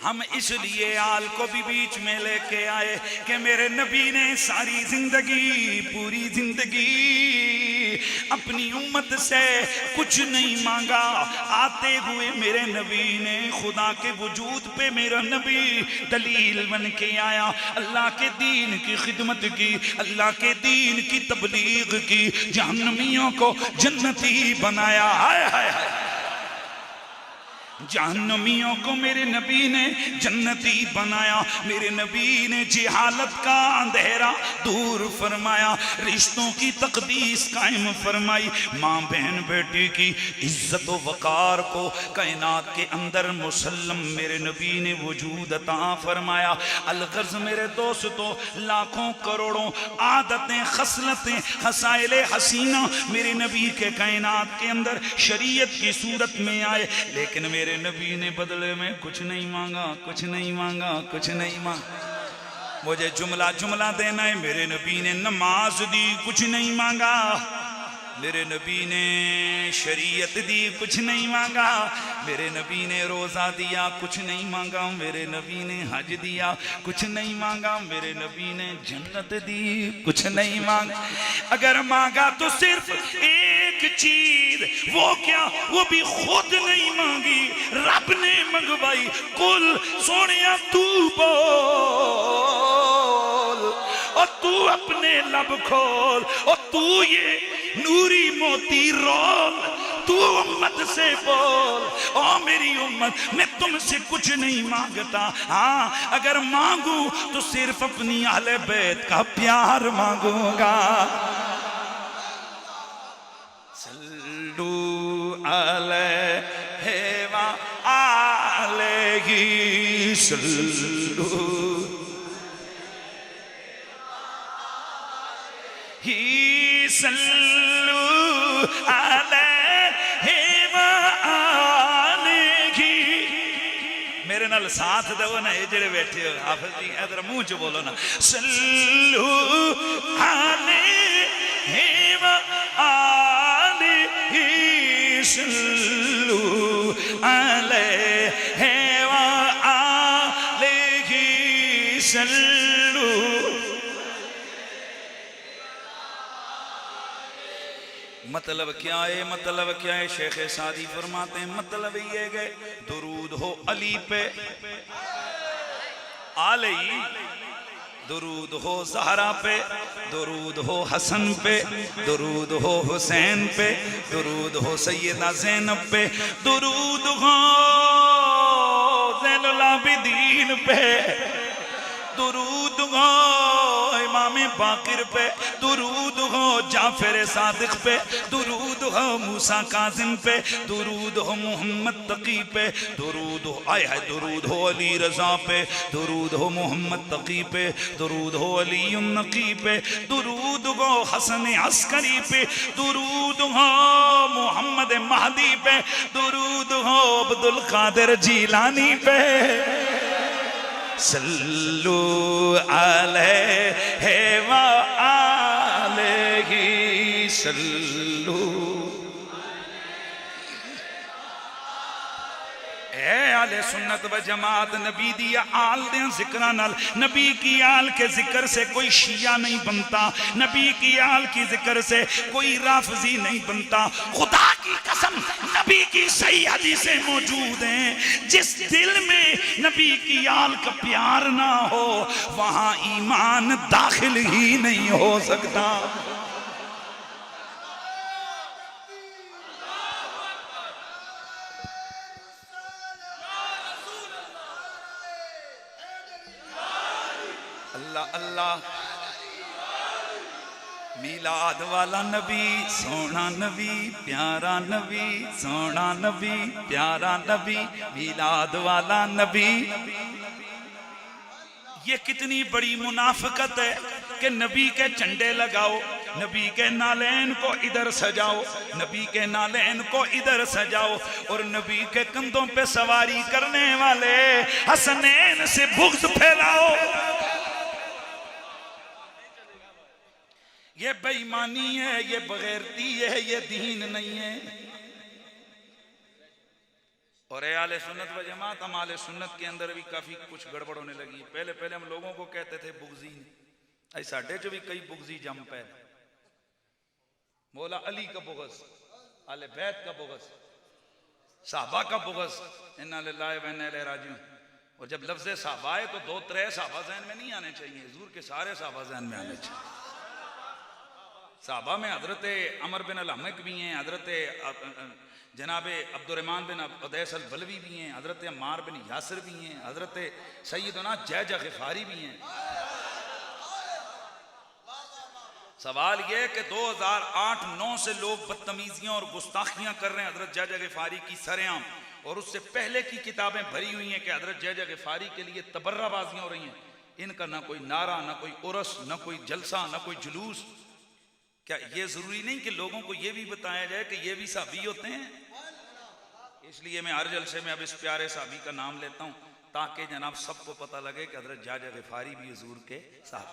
[SPEAKER 1] हम इसलिए आल को भी बीच में लेके आए कि मेरे नबी ने सारी जिंदगी, पूरी जिंदगी अपनी उम्मत से कुछ नहीं मांगा। आते हुए मेरे नबी ने खुदा के वजूद पे मेरा नबी दलील बन के आया, अल्लाह के दीन की खिदमत की, अल्लाह के दीन की तबलीग की, जहन्नमियों को जन्नती बनाया। हाय हाय हाय, जहन्नमियों को मेरे नबी ने जन्नती बनाया। मेरे नबी ने जिहालत का अंधेरा दूर फरमाया, रिश्तों की तकदीस कायम फरमाई, माँ बहन बेटी की इज्जत व वकार को कायनात के अंदर मुसल्लम मेरे नबी ने वजूद अता फरमाया। अलगर्ज मेरे दोस्तों, लाखों करोड़ों आदतें, खसलतें, हसाइले हसीना मेरे नबी के कायनात के अंदर शरीयत की सूरत में आए, लेकिन मेरे नबी ने बदले में कुछ नहीं मांगा, कुछ नहीं मांगा, कुछ नहीं मांगा। मुझे जुमला जुमला देना है, मेरे नबी ने नमाज दी, कुछ नहीं मांगा। मेरे नबी ने शरीयत दी, कुछ नहीं मांगा। मेरे नबी ने रोज़ा दिया, कुछ नहीं मांगा। मेरे नबी ने हज दिया, कुछ नहीं मांगा। मेरे नबी ने जन्नत दी, कुछ नहीं मांगा। अगर मांगा तो सिर्फ एक चीज, वो क्या? वो भी खुद नहीं मांगी, रब ने मंगवाई। कुल सोनिया तू बोल, और तू अपने लब खोल, और तू ये नूरी मोती रोल, तू उम्मत से बोल, ओ मेरी उम्मत मैं तुमसे कुछ नहीं मांगता। हाँ, अगर मांगू तो सिर्फ अपनी अहले बैत का प्यार मांगूंगा। सल्लू अलैहि व आलिही, सल्लू ही, सल्लू अलैहि व आलिही, नाल साथ दो ना, ये जेड़े बैठे हो हाफिज जी इधर मुंह च बोलो ना, सल्लू अलैहि व आलिहि सल्लू अलैहि व आलिहि सल्लू। मतलब क्या है, मतलब क्या है? शेख सादी फरमाते हैं मतलब ये है दुरूद हो अली पे, आली, दुरूद हो ज़हरा पे, दुरूद हो हसन पे, दुरूद हो हुसैन पे, दुरूद हो सैयदा ज़ैनब पे, दुरूद हो ज़ैनुल आबिदीन पे, दुरूद हो इमाम बाकिर पे, दुरूद हो जाफर सादिक पे, दुरूद हो मूसा काजिम पे, दुरूद हो मोहम्मद तकी पे, दुरूद हो आए है, दुरूद हो अली रजा पे, दुरूद हो मोहम्मद तकी पे, दुरूद हो अली नकी पे, दुरूद हो हसन अस्करी पे, दुरूद हो मोहम्मद महदी पे, दुरूद हो अब्दुल कादिर जीलानी पे। सल्लू अलैहि व आलिहि सल्लू। आले सुन्नत व जमात नबी दी आल दे जिक्र नाल, नबी की आल के जिक्र से कोई शिया नहीं बनता, नबी की आल की जिक्र से कोई राफजी नहीं बनता। खुदा की कसम नबी की सही हदीसें मौजूद हैं, जिस दिल में नबी की आल का प्यार ना हो वहां ईमान दाखिल ही नहीं हो सकता। अल्लाह अल्लाह। मिलाद वाला नबी सोना नबी प्यारा नबी, सोना नबी प्यारा नबी, मिलाद वाला नबी। ये कितनी बड़ी मुनाफिकत है कि नबी के झंडे लगाओ, नबी के नालैन को इधर सजाओ, नबी के नालैन को इधर सजाओ, और नबी के कंधों पे सवारी करने वाले हसनैन से बुग़्ज़ फैलाओ। ये बेईमानी है, ये बगैरती है, ये दीन नहीं है। और आले सुन्नत व जमात, हम आले सुन्नत के अंदर भी काफी कुछ गड़बड़ होने लगी। पहले पहले हम लोगों को कहते थे बुग़्ज़ी, ऐ साडे च भी कई बुग़्ज़ी जम पे। मौला अली का बुग़्ज़, आले बैत का बुग़्ज़, साहबा का बुग़्ज़, इन्ना लिल्लाहि व इन्ना इलैहि राजिऊन। और जब लफ्ज़ साहबा है तो दो त्रै साहबा ज़हन में नहीं आने चाहिए, हुज़ूर के सारे साहबा ज़हन में आने चाहिए। साहबा में हज़रत अमर बिन अल-हम्मक भी हैं, हज़रत जनाब अब्दुर्रहमान बिन उदैस अल-बलवी भी हैं, हज़रत अम्मार बिन यासिर भी हैं, हज़रत सैयदना जैजा ग़िफ़ारी भी हैं। सवाल यह कि 2008-9 से लोग बदतमीजियां और गुस्ताखियां कर रहे हैं हज़रत जैजा ग़िफ़ारी की सरेआम, और उससे पहले की किताबें भरी हुई हैं कि हज़रत जैजा ग़िफ़ारी के लिए तबर्राबाजियां हो रही हैं। इनका ना कोई नारा, ना कोई उर्स, ना कोई जलसा, ना कोई जुलूस। क्या ये जरूरी नहीं कि लोगों को ये भी बताया जाए कि ये भी साहबी होते हैं? इसलिए मैं हर जलसे में अब इस प्यारे साहबी का नाम लेता हूँ ताकि जनाब सबको पता लगे कि हज़रत जैजा ग़िफ़ारी भी हुज़ूर के साहब।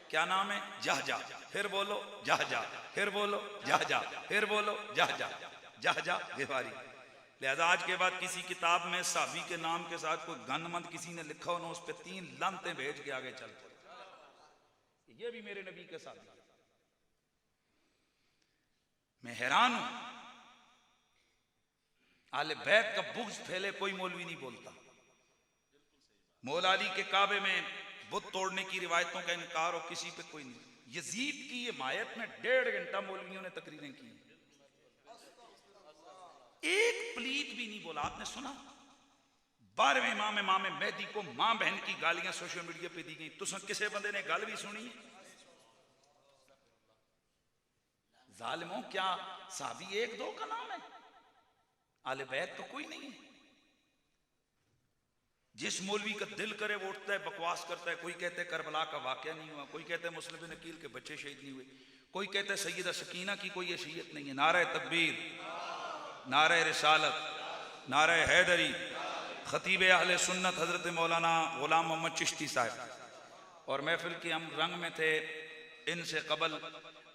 [SPEAKER 1] क्या नाम है? जहजा। फिर बोलो जहजा, फिर बोलो जहजा, फिर बोलो जहजा, जहजा ग़िफ़ारी। लिहाजा आज के बाद किसी किताब में साहबी के नाम के साथ कोई गनमंद किसी ने लिखा हो ना, उस पर 3 लानतें भेज के आगे चल पड़ो, ये भी मेरे नबी के साथ। मैं हैरान हूं, आले बैत का बुग़्ज़ फैले कोई मौलवी नहीं बोलता। मौला अली के काबे में बुत तोड़ने की रिवायतों का इनकार हो, किसी पे कोई नहीं। यजीद की हिमायत में 1.5 घंटा मौलवियों ने तकरीरें की, एक प्लीत भी नहीं बोला। आपने सुना 12वें इमाम मेहदी को मां बहन की गालियां सोशल मीडिया पे दी गई, तुस किसी बंदे ने गाल भी सुनी? जालिमों, क्या साहबी 1-2 का नाम है? आले बैत तो कोई नहीं है। जिस मौलवी का दिल करे वो उठता है, बकवास करता है। कोई कहते हैं करबला का वाकया नहीं हुआ, कोई कहते हैं मुस्लिम बिन अकील के बच्चे शहीद नहीं हुए, कोई कहते हैं सैयदा सकीना की कोई हैसियत नहीं है। नारे तकबीर, नारे रिसालत, नारे हैदरी, खतीब अहले सुन्नत हज़रत मौलाना ग़ुलाम मोहम्मद चिश्ती साहब, और महफिल के हम रंग में थे। इनसे कबल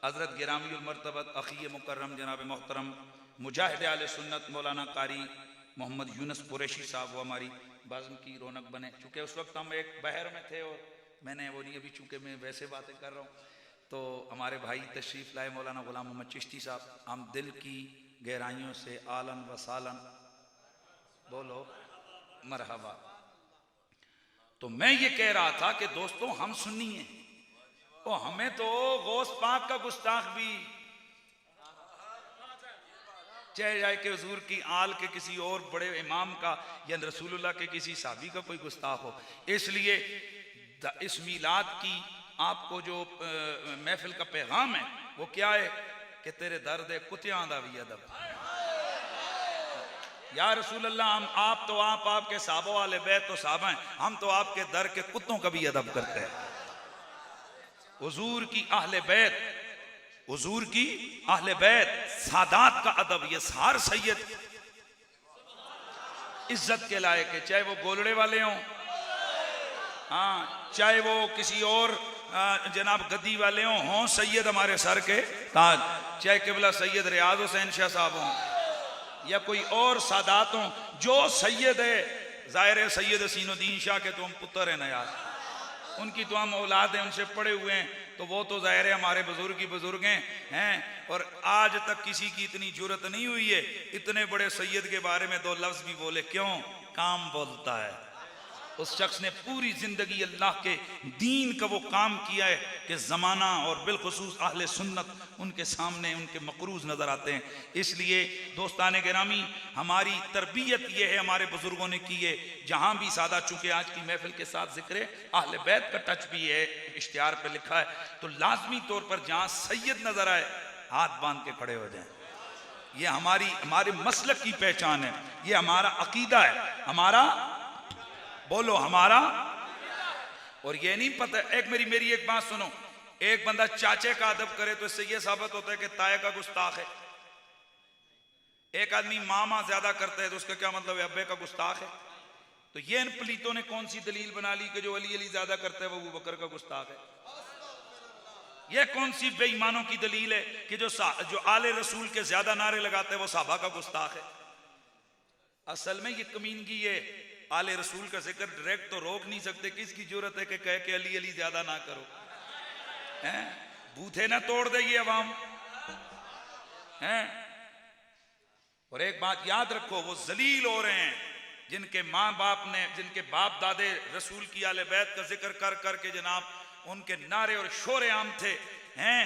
[SPEAKER 1] हज़रत गिरामी मरतबत अखी मुकर्रम जनाब मोहतरम मुजाहिद अहले सुन्नत मौलाना कारी मोहम्मद यूनुस कुरैशी साहब, वो हमारी बाज़म की रौनक बने। चूँकि उस वक्त हम एक बहर में थे और मैंने वो नहीं, अभी चूँकि मैं वैसे बातें कर रहा हूँ, तो हमारे भाई तशरीफ़ लाए मौलाना ग़ुलाम मोहम्मद चिश्ती साहब। हम दिल की गहराइयों से आलन व सालन बोलो मरहबा। तो मैं ये कह रहा था कि दोस्तों हम सुन्नी हैं, और हमें तो गौस पाक का गुस्ताख भी चाहे जाए कि हुजूर की आल के किसी और बड़े इमाम का या रसूलुल्लाह के किसी साहबी का कोई गुस्ताख हो। इसलिए इस मीलाद की आपको जो महफिल का पैगाम है वो क्या है कि तेरे दर्द है कुत्तियां दा भी अदब। या रसूल अल्लाह, हम आप तो आपके साहबों वाले बैत तो साहब हैं, हम तो आपके दर के कुत्तों का भी अदब करते हैं। हुजूर की अहले बैत, हुजूर की अहले बैत सादात का अदब, ये सार सैयद इज्जत के लायक है, चाहे वो गोलड़े वाले हों, हाँ, चाहे वो किसी और जनाब गद्दी वाले हों सैयद हमारे सर के ताज, चाहे किबला सैयद रियाज हुसैन शाह साहब हों या कोई और सादात हों। जो सैयद है, ज़ाहिर है सैयद हसीनुद्दीन शाह के तो हम पुत्र हैं ना यार, उनकी तो हम औलाद हैं, उनसे पड़े हुए हैं, तो वो तो ज़ाहिर है हमारे बुजुर्ग की बुजुर्ग हैं। और आज तक किसी की इतनी जुर्रत नहीं हुई है इतने बड़े सैयद के बारे में दो लफ्ज़ भी बोले। क्यों? काम बोलता है। उस शख्स ने पूरी जिंदगी अल्लाह के दीन का वो काम किया है कि ज़माना और बिलखुसूस अहले सुन्नत उनके सामने उनके मकरूज नज़र आते हैं। इसलिए दोस्तान गिरामी, हमारी तरबियत ये है, हमारे बुजुर्गों ने की है। जहाँ भी सादा, चूँकि आज की महफिल के साथ जिक्र अहले बैत का टच भी है, इश्तिहार पे लिखा है, तो लाजमी तौर पर जहाँ सैयद नज़र आए हाथ बांध के खड़े हो जाएं। ये हमारे मसलक की पहचान है, ये हमारा अकीदा है, हमारा बोलो हमारा। और ये नहीं पता, मेरी एक बात सुनो, एक बंदा चाचे का अदब करे तो इससे ये साबित होता है कि ताए का गुस्ताख है। एक आदमी मामा ज्यादा करता है तो उसका क्या मतलब है? अब्बे का गुस्ताख है। तो ये इन पलीतों ने कौन सी दलील बना ली कि जो अली अली ज्यादा करता है वो अबू बकर का गुस्ताख है? ये कौन सी बेईमानों की दलील है कि जो आले रसूल के ज्यादा नारे लगाते हैं वो साहबा का गुस्ताख है? असल में ये कमीनगी है। आले रसूल का जिक्र डायरेक्ट तो रोक नहीं सकते, किसकी जरूरत है कि कह के अली अली ज्यादा ना करो, हैं? बूथे ना तोड़ दे ये अवाम, हैं? और एक बात याद रखो, वो जलील हो रहे हैं जिनके माँ बाप ने, जिनके बाप दादे रसूल की आले बैत का जिक्र कर करके जनाब उनके नारे और शोर आम थे, हैं?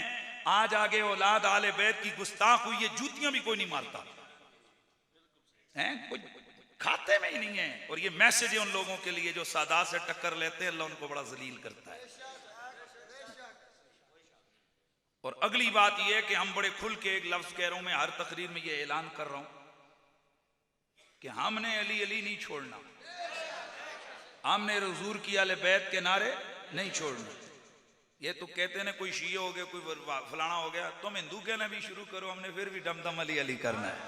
[SPEAKER 1] आज आगे औलाद आले बैत की गुस्ताख हुई है, जूतियां भी कोई नहीं मारता, हैं? कोई खाते में ही नहीं है। और ये मैसेज है उन लोगों के लिए जो सादात से टक्कर लेते हैं, अल्लाह उनको बड़ा जलील करता है। और अगली बात यह है कि हम बड़े खुल के एक लफ्ज कह रहा हूं, मैं हर तकरीर में ये ऐलान कर रहा हूं कि हमने अली अली नहीं छोड़ना, हमने हुजूर की आले बैत के नारे नहीं छोड़ना। ये तो कहते हैं कोई शीया हो गया, कोई फलाना हो गया, तुम हिंदू कहना भी शुरू करो, हमने फिर भी डमडम अली अली करना है,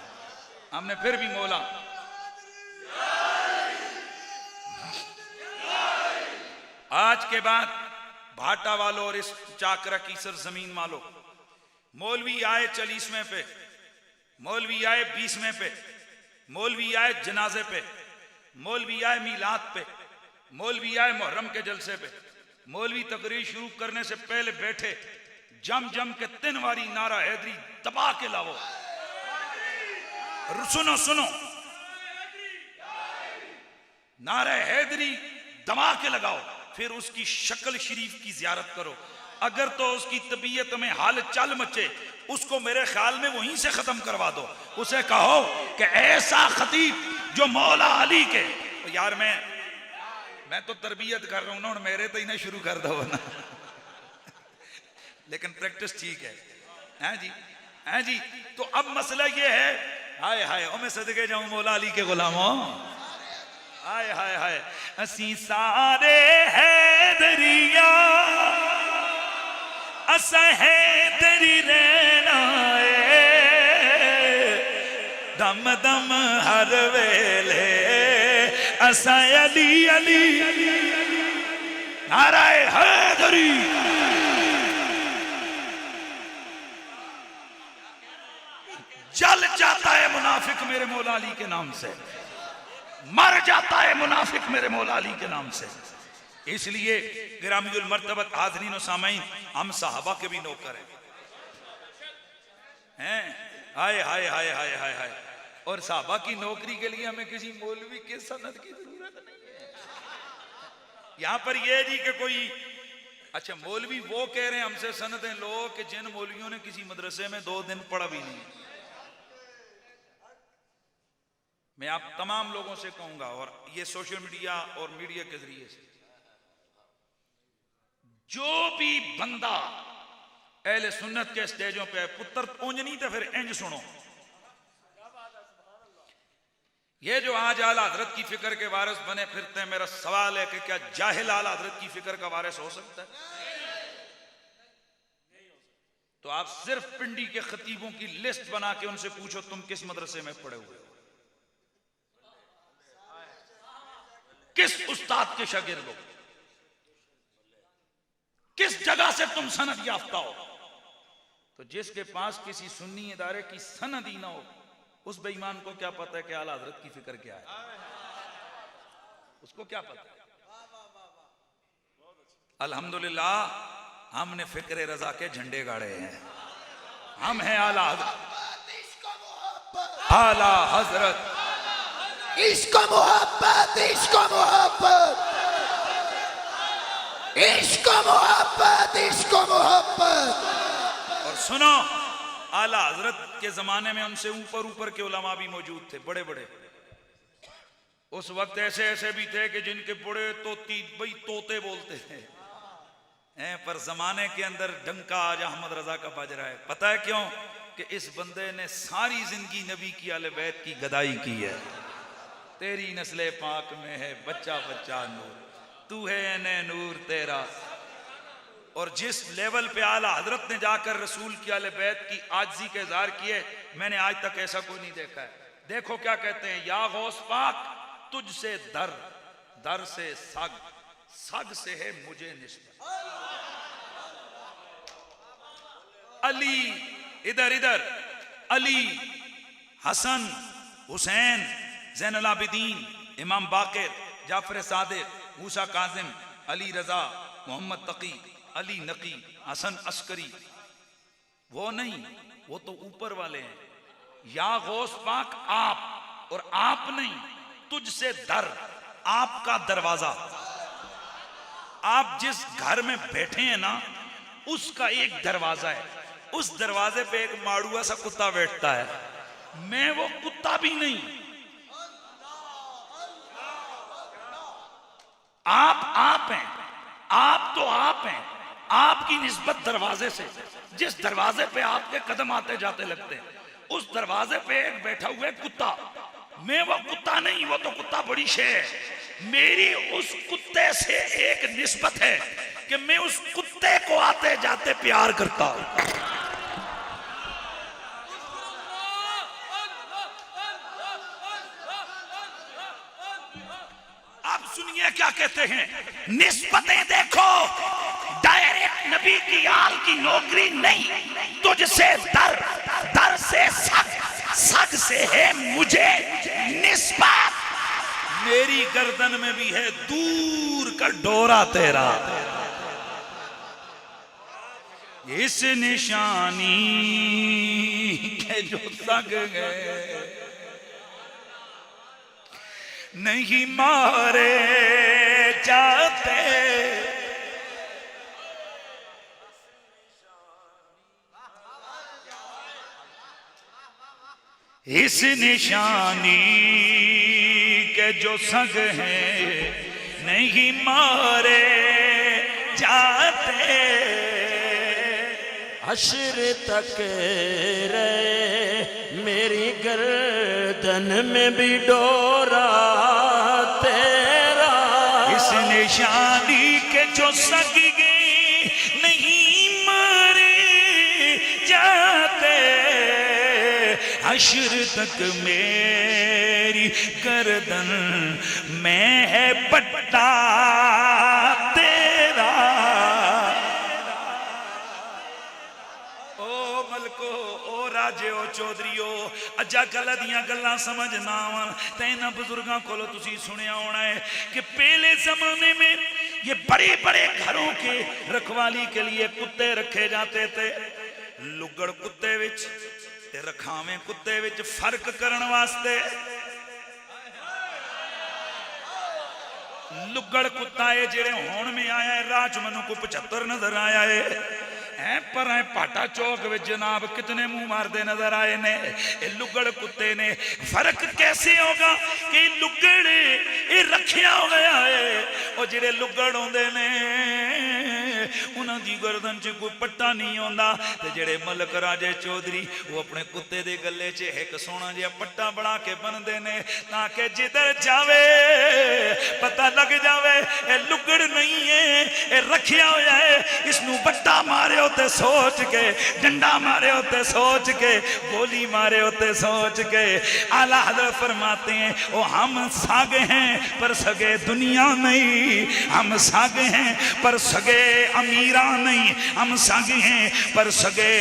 [SPEAKER 1] हमने फिर भी मौला। आज के बाद भाटा वालों और इस चाकरा की सरजमीन वालों, मौलवी आए 40वें पे, मौलवी आए 20वें पे, मौलवी आए जनाजे पे, मौलवी आए मीलाद पे, मौलवी आए मुहर्रम के जलसे पे, मौलवी तकरीर शुरू करने से पहले बैठे जम जम के 3 बारी नारा हैदरी दबा के लाओ। सुनो सुनो, नारा हैदरी दबा के लगाओ, फिर उसकी शक्ल शरीफ की जियारत करो। अगर तो उसकी तबीयत में हाल चल मचे, उसको मेरे ख्याल में वहीं से खत्म करवा दो। उसे कहो कि ऐसा खतीब जो मौला अली के, तो यार मैं तो तरबियत कर रहा हूं ना, मेरे तो इन्हें शुरू कर दो ना लेकिन प्रैक्टिस ठीक है जी, हैं जी। तो अब मसला ये है, हाय हाय ओ मैं सदके जाऊं मौला अली के गुलामों, हाय हाय हाय, असी सारे हैदरिया अस हैदरी रहना है, दम दम हर वेले हसन अली अली, नाराए हैदरी। जल जाता है मुनाफिक मेरे मौला अली के नाम से, मर जाता है मुनाफिक मेरे मौला अली के नाम से। इसलिए गिरामीउल मर्तबत हाज़रीन व सामाईन, हम सहाबा के भी नौकर हैं। हाय हाय हाय हाय हाय हाय। और सहाबा की नौकरी के लिए हमें किसी मौलवी के सनद की जरूरत नहीं है। यहां पर यह जी कि कोई अच्छा मौलवी वो कह रहे हैं हमसे सनदें लो कि जिन मौलवियों ने किसी मदरसे में 2 दिन पढ़ा भी नहीं। मैं आप तमाम लोगों से कहूंगा, और ये सोशल मीडिया और मीडिया के जरिए से, जो भी बंदा अहले सुन्नत के स्टेजों पे पुत्र पूंज नहीं तो फिर इंज सुनो। ये जो आज आला हजरत की फिक्र के वारिस बने फिरते हैं, मेरा सवाल है कि क्या जाहिल आला हजरत की फिक्र का वारिस हो सकता है? तो आप सिर्फ पिंडी के खतीबों की लिस्ट बना के उनसे पूछो तुम किस मदरसे में पढ़े हुए हो, किस उस्ताद के शागिर्द हो, किस जगह से तुम सनद याफ्ता हो। तो जिसके पास किसी सुन्नी इदारे की सनद ही ना हो, उस बेईमान को क्या पता है कि आला हजरत की फिक्र क्या है? उसको क्या पता है? अल्हम्दुलिल्लाह हमने फिक्र रजा के झंडे गाड़े हैं। हम हैं आला हजरत, आला हजरत।
[SPEAKER 2] इश्क मोहब्बत, इश्क मोहब्बत, इश्क मोहब्बत, इश्क मोहब्बत।
[SPEAKER 1] और सुनो, आला हजरत के जमाने में उनसे ऊपर ऊपर के उलमा भी मौजूद थे, बड़े बड़े। उस वक्त ऐसे ऐसे भी थे कि जिनके बड़े तोते बोलते थे पर जमाने के अंदर डंका आज अहमद रजा का बज रहा है। पता है क्यों? कि इस बंदे ने सारी जिंदगी नबी की आले बैत की गदाई की है। तेरी नस्ले पाक में है बच्चा बच्चा नूर, तू है ने नूर तेरा। और जिस लेवल पे आला हजरत ने जाकर रसूल की आले बैत की आजिज़ी का इज़हार किए, मैंने आज तक ऐसा कोई नहीं देखा है। देखो क्या कहते हैं, या गौस पाक तुझसे दर, दर से सग, सग से है मुझे निस्बत। अली इधर इधर, अली, हसन, हुसैन, ज़ैनुल आबिदीन, इमाम बाक़िर, जाफर सादिक, मूसा काज़िम, अली रजा, मोहम्मद तकी, अली नकी, हसन अस्करी, वो नहीं, वो तो ऊपर वाले हैं। या गौस पाक आप, और आप नहीं, तुझसे दर, आपका दरवाजा। आप जिस घर में बैठे हैं ना, उसका एक दरवाजा है। उस दरवाजे पे एक माड़ुआ सा कुत्ता बैठता है। मैं वो कुत्ता भी नहीं। आप हैं, आप तो आप हैं। आपकी निस्बत दरवाजे से, जिस दरवाजे पे आपके कदम आते जाते लगते हैं, उस दरवाजे पे एक बैठा हुआ है कुत्ता। मैं वो कुत्ता नहीं, वो तो कुत्ता बड़ी शे है। मेरी उस कुत्ते से एक निस्बत है कि मैं उस कुत्ते को आते जाते प्यार करता हूं। आप सुनिए क्या कहते हैं, निस्बतें देखो, डायरेक्ट नबी की आल की नौकरी नहीं, तुझसे दर, दर से सग, सग से है मुझे निस्बत। मेरी गर्दन में भी है दूर का डोरा तेरा। इस निशानी के जो सग गए नहीं मारे जाते, इस निशानी के जो सग हैं नहीं मारे जाते।
[SPEAKER 3] हश्र तक रहे मेरी गर्दन में भी डोरा तेरा।
[SPEAKER 1] इस निशानी के जो सग गए नहीं मारे जाते, हश्र तक मेरी गर्दन मैं है पट्टा तेरा। ओ मलको, ओ राजे, ओ चौधरीओ, अजा कल दियां गल्लां समझ ना आवन ते इन्हां बुजुर्गां कोलों तुसीं सुनिया होना है कि पहले जमाने में ये बड़े बड़े घरों के रखवाली के लिए कुत्ते रखे जाते थे। लुगड़ कुत्ते विच ते रखावे कुत्ते विच फर्क करन वास्ते लुगड़ कुत्ता है जेड़े होण में आया है, राज मनु को 75 नजर आया है, पर पाटा चौक में जनाब कितने मुंह मारते नजर आए ने। लुगड़ कुत्ते ने फर्क कैसे होगा कि लुगड़ ये रखिया हो गया है, और जेड़े लुगड़ होंदे ने उन्हां दी गर्दन च कोई पट्टा नहीं होंदा, ते जेड़े मलक राजे चौधरी वो अपने कुत्ते दे गले च एक सोना जिहा पट्टा बना के बनदे ने, ताकि जिधर जावे पता लग जावे ये लुगड़ नहीं है, ये रखिया होया है। इसनू बट्टा मारे होते सोच के, डंडा मारे होते सोच के, गोली मारे होते सोच के। आला हज़रत फरमाते हैं ओ हम सागे हैं पर सगे दुनिया नहीं, हम सागे हैं पर सगे अमीरा नहीं, हम सागे हैं पर सगे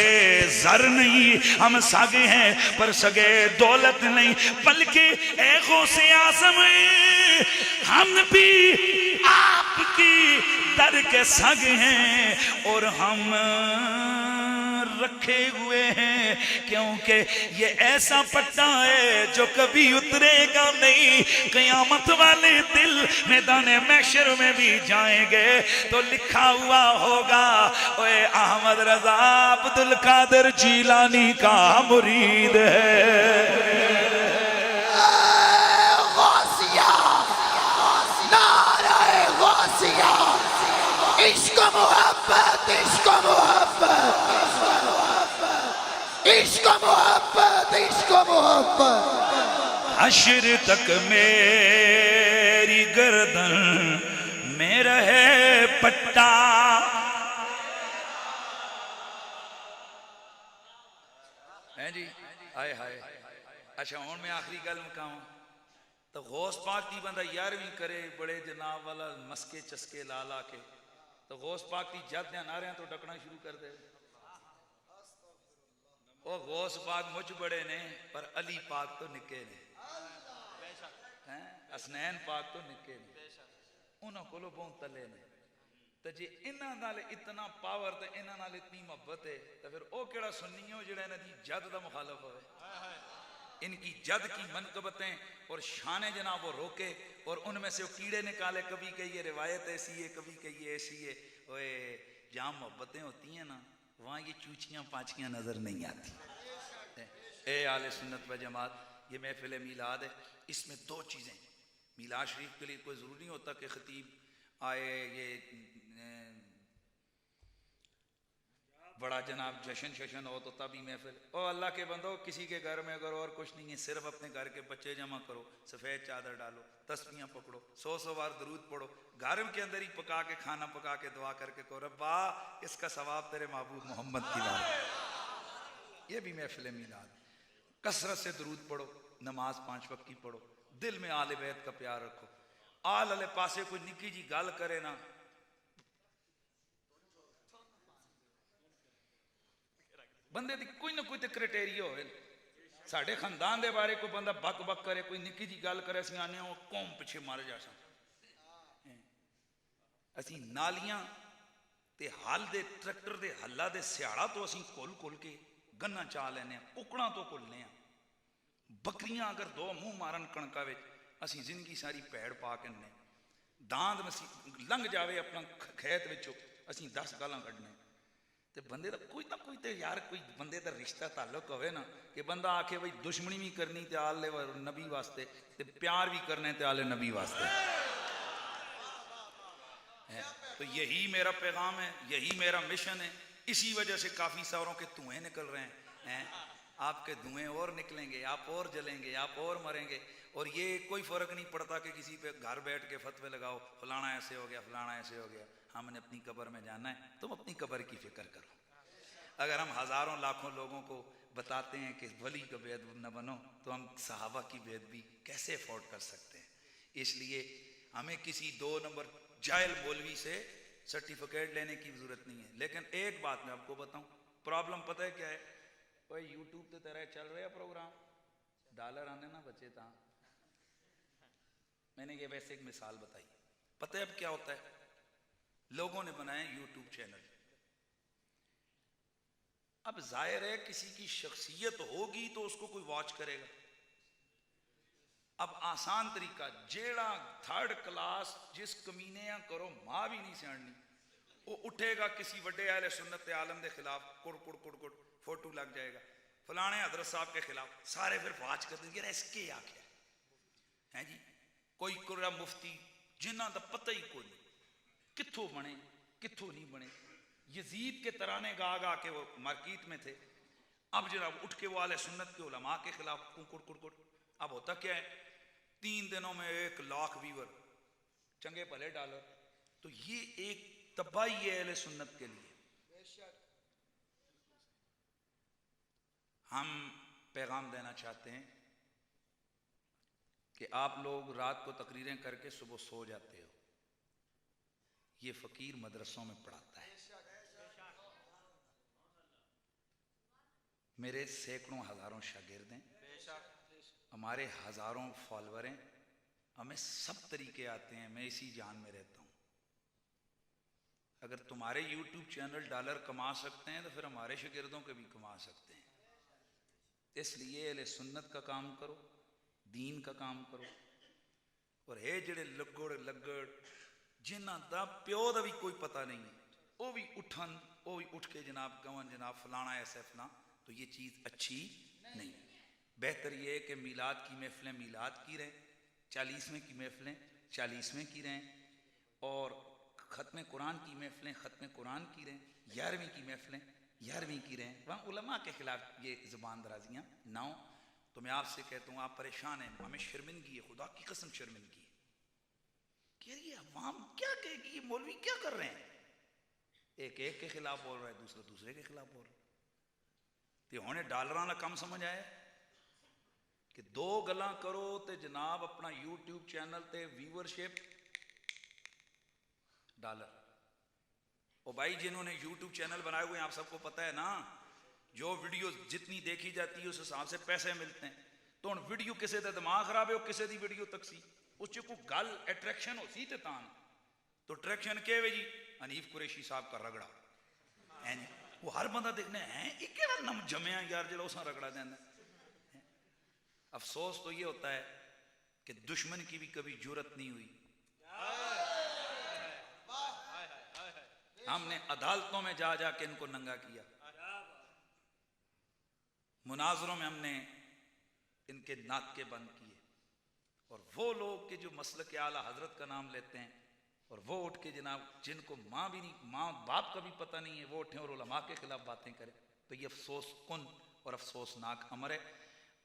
[SPEAKER 1] जर नहीं, हम सागे हैं पर सगे दौलत नहीं, बल्कि ए गौसे आज़म हम भी आपकी दर के सग हैं और हम रखे हुए हैं, क्योंकि ये ऐसा पट्टा है जो कभी उतरेगा नहीं। क़यामत वाले दिल मैदान महशर में भी जाएंगे तो लिखा हुआ होगा ओए अहमद रजा अब्दुल कादिर जीलानी का मुरीद है।
[SPEAKER 2] इश्क मोहब्बत, इश्क मोहब्बत, इश्क मोहब्बत, इश्क मोहब्बत।
[SPEAKER 1] हश्र तक मेरी गर्दन में रहे पट्टा, हैं जी, हाय हाय। अच्छा हुण मैं आखिरी गल मुकावां तो गौस पाक की बंदा 11वीं करे बड़े जनाब वाला मस्के चस्के ला ला के तो गौस पाक की जद दे नारियां तो डकना शुरू कर दे। ओ गौस पाक मुझ बड़े ने पर अली पाक तो निके ने, हैं हसनैन पाक तो निके ने, उन्हां कोलों बहुत तले ने। तो जे इन्हां नाल इतना पावर ते इन्हां नाल इतनी मोहब्बत है तो फिर ओ केड़ा सुन्नी हो जेड़ा इन्हां दी जद दा मुखालफ होवे। इनकी जद की मनकबतें और शाने जनाब वो रोके और उनमें से वो कीड़े निकाले, कभी कहिए रिवायत ऐसी है, कभी कहिए ऐसी है। ओए जहाँ मोहब्बतें होती हैं ना वहाँ ये चूचियाँ पाँचियाँ नज़र नहीं आती। ए आले सुन्नत व जमात, ये महफिल मीलाद है, इसमें दो चीज़ें। मीलाद शरीफ के लिए कोई ज़रूरी नहीं होता कि ख़तीब आए, ये बड़ा जनाब जश्न शशन हो तो तभी महफिल। ओ अल्लाह के बंदो, किसी के घर में अगर और कुछ नहीं है, सिर्फ अपने घर के बच्चे जमा करो, सफ़ेद चादर डालो, तस्बीहां पकड़ो, 100 बार दरूद पढ़ो, घर के अंदर ही पका के खाना पका के दुआ करके कहो रब्बा इसका सवाब तेरे महबूब मोहम्मद की बात। ये भी महफिल मीलाद। कसरत से दरूद पढ़ो, नमाज 5 वक्त की पढ़ो, दिल में आले बैत का प्यार रखो। आल अले पासे कोई निकी जी गल करे ना, बंदे दी कोई ना कोई तो क्राइटेरिया हो। साढ़े खानदान के बारे कोई बंदा बक बक करे, कोई निकी जी गल करे, असीं आने कौम पिछे मारे जा सा। असीं नालियां ते हल दे ट्रैक्टर दे हल्ला दे सियाड़ा तो असीं खोल खोल के गन्ना चा लेने, कुकड़ा तो खोलने। बकरियां अगर 2 मुंह मारन कणका विच असीं जिंदगी सारी पैड़ पा के ने, दांद लंघ जावे अपना खेत विचों असीं 10 गालां कढने। ते बंदे का कोई ना कोई तो यार कोई बंदे का रिश्ता ताल्लुक होवे ना कि बंदा आखे भाई दुश्मनी भी करनी ते आले नबी वास्ते ते प्यार भी करने ते आले नबी वास्ते है। तो यही मेरा पैगाम है, यही मेरा मिशन है। इसी वजह से काफ़ी सारों के धुएं निकल रहे हैं। आपके धुएं और निकलेंगे, आप और जलेंगे, आप और मरेंगे। और ये कोई फ़र्क नहीं पड़ता कि किसी पे घर बैठ के फतवे लगाओ, फलाना ऐसे हो गया, फलाना ऐसे हो गया। हमने अपनी कब्र में जाना है, तुम अपनी कब्र की फिक्र करो। अगर हम हज़ारों लाखों लोगों को बताते हैं कि वली का बेद न बनो, तो हम सहाबा की बेद भी कैसे अफोर्ड कर सकते हैं। इसलिए हमें किसी 2 नंबर जाहिल मौलवी से सर्टिफिकेट लेने की जरूरत नहीं है। लेकिन एक बात मैं आपको बताऊं, प्रॉब्लम पता है क्या है? भाई यूट्यूब ते तरह चल रहा है प्रोग्राम, डॉलर आने ना बचे था। मैंने ये वैसे एक मिसाल बताई। पता है अब क्या होता है? लोगों ने बनाए यूट्यूब चैनल। अब जाहिर है किसी की शख्सियत होगी तो उसको कोई वॉच करेगा। अब आसान तरीका, जेड़ा 3rd क्लास जिस कमीने करो मां भी नहीं सियाणनी, वो उठेगा किसी वड्डे अहले सुन्नत आलम के खिलाफ, कुड़ कुड़ कुड़ कुड़ फोटो लग जाएगा फलाने हजरत साहब के खिलाफ, सारे फिर वाच कर देंगे इसके आख्या है जी। कोई कुरा मुफ्ती जिन्हों का पता ही कोई नहीं कित्थों बने कित्थों नहीं बने, यजीद के तराने गा गा के वो मार्केट में थे। अब जनाब उठ के वो आले सुन्नत के उलमा के खिलाफ कुड़ कुड़ कुड़। अब होता क्या है, 3 दिनों में 1 लाख व्यूअर, चंगे भले डॉलर। तो ये एक तबाही है अहले सुन्नत के लिए। हम पैगाम देना चाहते हैं कि आप लोग रात को तकरीरें करके सुबह सो जाते हो, ये फकीर मदरसों में पढ़ाता है। मेरे सैकड़ों हजारों शागिर्द हैं, हमारे हजारों फॉलोअर हैं, हमें सब तरीके आते हैं, मैं इसी जान में रहता हूं। अगर तुम्हारे YouTube चैनल डॉलर कमा सकते हैं तो फिर हमारे शागिर्दों के भी कमा सकते हैं। इसलिए अहले सुन्नत का काम करो, दीन का काम करो। और है जेड़े लगड़ जिन्हां दा प्यो दा भी कोई पता नहीं है, वो भी उठन, वो भी उठ के जनाब कवन जनाब फलाना ऐसा फलाना, तो ये चीज़ अच्छी नहीं। बेहतर ये है कि मिलाद की महफिलें मिलाद की रहें, 40वें की महफिलें 40वें की रहें, और ख़त्म कुरान की महफिलें ख़त्म कुरान की रहें, 11वीं की महफिलें 11वीं की रहें। वहाँ उलमा के खिलाफ ये ज़ुबान दराजियाँ ना हो। तो मैं आपसे कहता हूँ, आप परेशान हैं, हमें शर्मिंदगी है, खुदा की कसम शर्मिंदगी है कि ये अवाम क्या कहेगी, ये मौलवी क्या कर रहे हैं, एक एक के खिलाफ बोल रहा है, दूसरा दूसरे के खिलाफ बोल रहा है। तो होने डॉलरां का कम समझ आया कि 2 गल्लां करो तो जनाब अपना यूट्यूब चैनल ते व्यूअरशिप डॉलर। ओ भाई जिन्होंने यूट्यूब चैनल बनाए हुए हैं आप सबको पता है ना, जो वीडियो जितनी देखी जाती है उस हिसाब से पैसे मिलते हैं। तो हम वीडियो किसी का दिमाग खराब है, वो किसी की वीडियो तक सी उस कोई गल अट्रैक्शन हो सी ते तान तो अट्रैक्शन क्या है जी, हनीफ कुरैशी साहब का रगड़ा है, वो हर बंदा देखने है एक नम जमया यार जो उस रगड़ा देना। अफसोस तो ये होता है कि दुश्मन की भी कभी जुर्रत नहीं हुई। हमने अदालतों में जा जाके इनको नंगा किया, मुनाजरों में हमने इनके नाके बंद किए, और वो लोग के जो मसलक आला हजरत का नाम लेते हैं और वो उठ के जनाब जिनको माँ भी नहीं, माँ बाप का भी पता नहीं है, वो उठे और उलमा के खिलाफ बातें करें, तो ये अफसोस कुन और अफसोसनाक अमर है।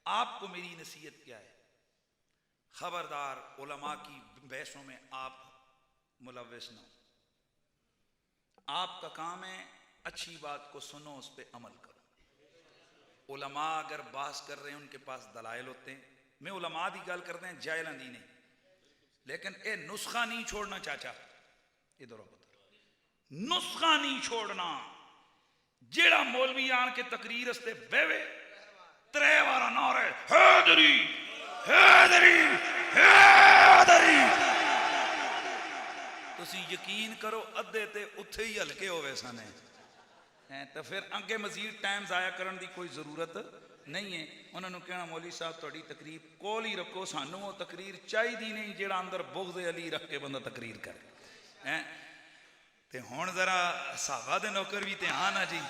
[SPEAKER 1] आपको मेरी नसीहत क्या है, खबरदार उलमा की बहसों में आप मुलव्वस न हो। आपका काम है अच्छी बात को सुनो, उस पर अमल करो। उलमा अगर बहस कर रहे हैं उनके पास दलाइल होते हैं, मैं उलमा की गल करते हैं जाहिलां दी नहीं, लेकिन ये नुस्खा नहीं छोड़ना चाचा, इधर नुस्खा नहीं छोड़ना। जेड़ा मौलवी आन के तकरीर रस्ते बेवे 3 बार नारे हैदरी हैदरी हैदरी, तुसी यकीन करो अद्धे ते उत्थे ही हल्के होवे सने, तो फिर अगे मजीद टाइम जाया करने की कोई जरूरत नहीं है। उन्होंने कहना मौलवी साहब थोड़ी तकरीर कोल ही रखो, सानू वो तकरीर चाहिए नहीं जेड़ा अंदर बुग़्ज़ अली रख के बंदा तकरीर करे हैं। ते हुण जरा साहबा दे नौकर भी ध्यान आ जी।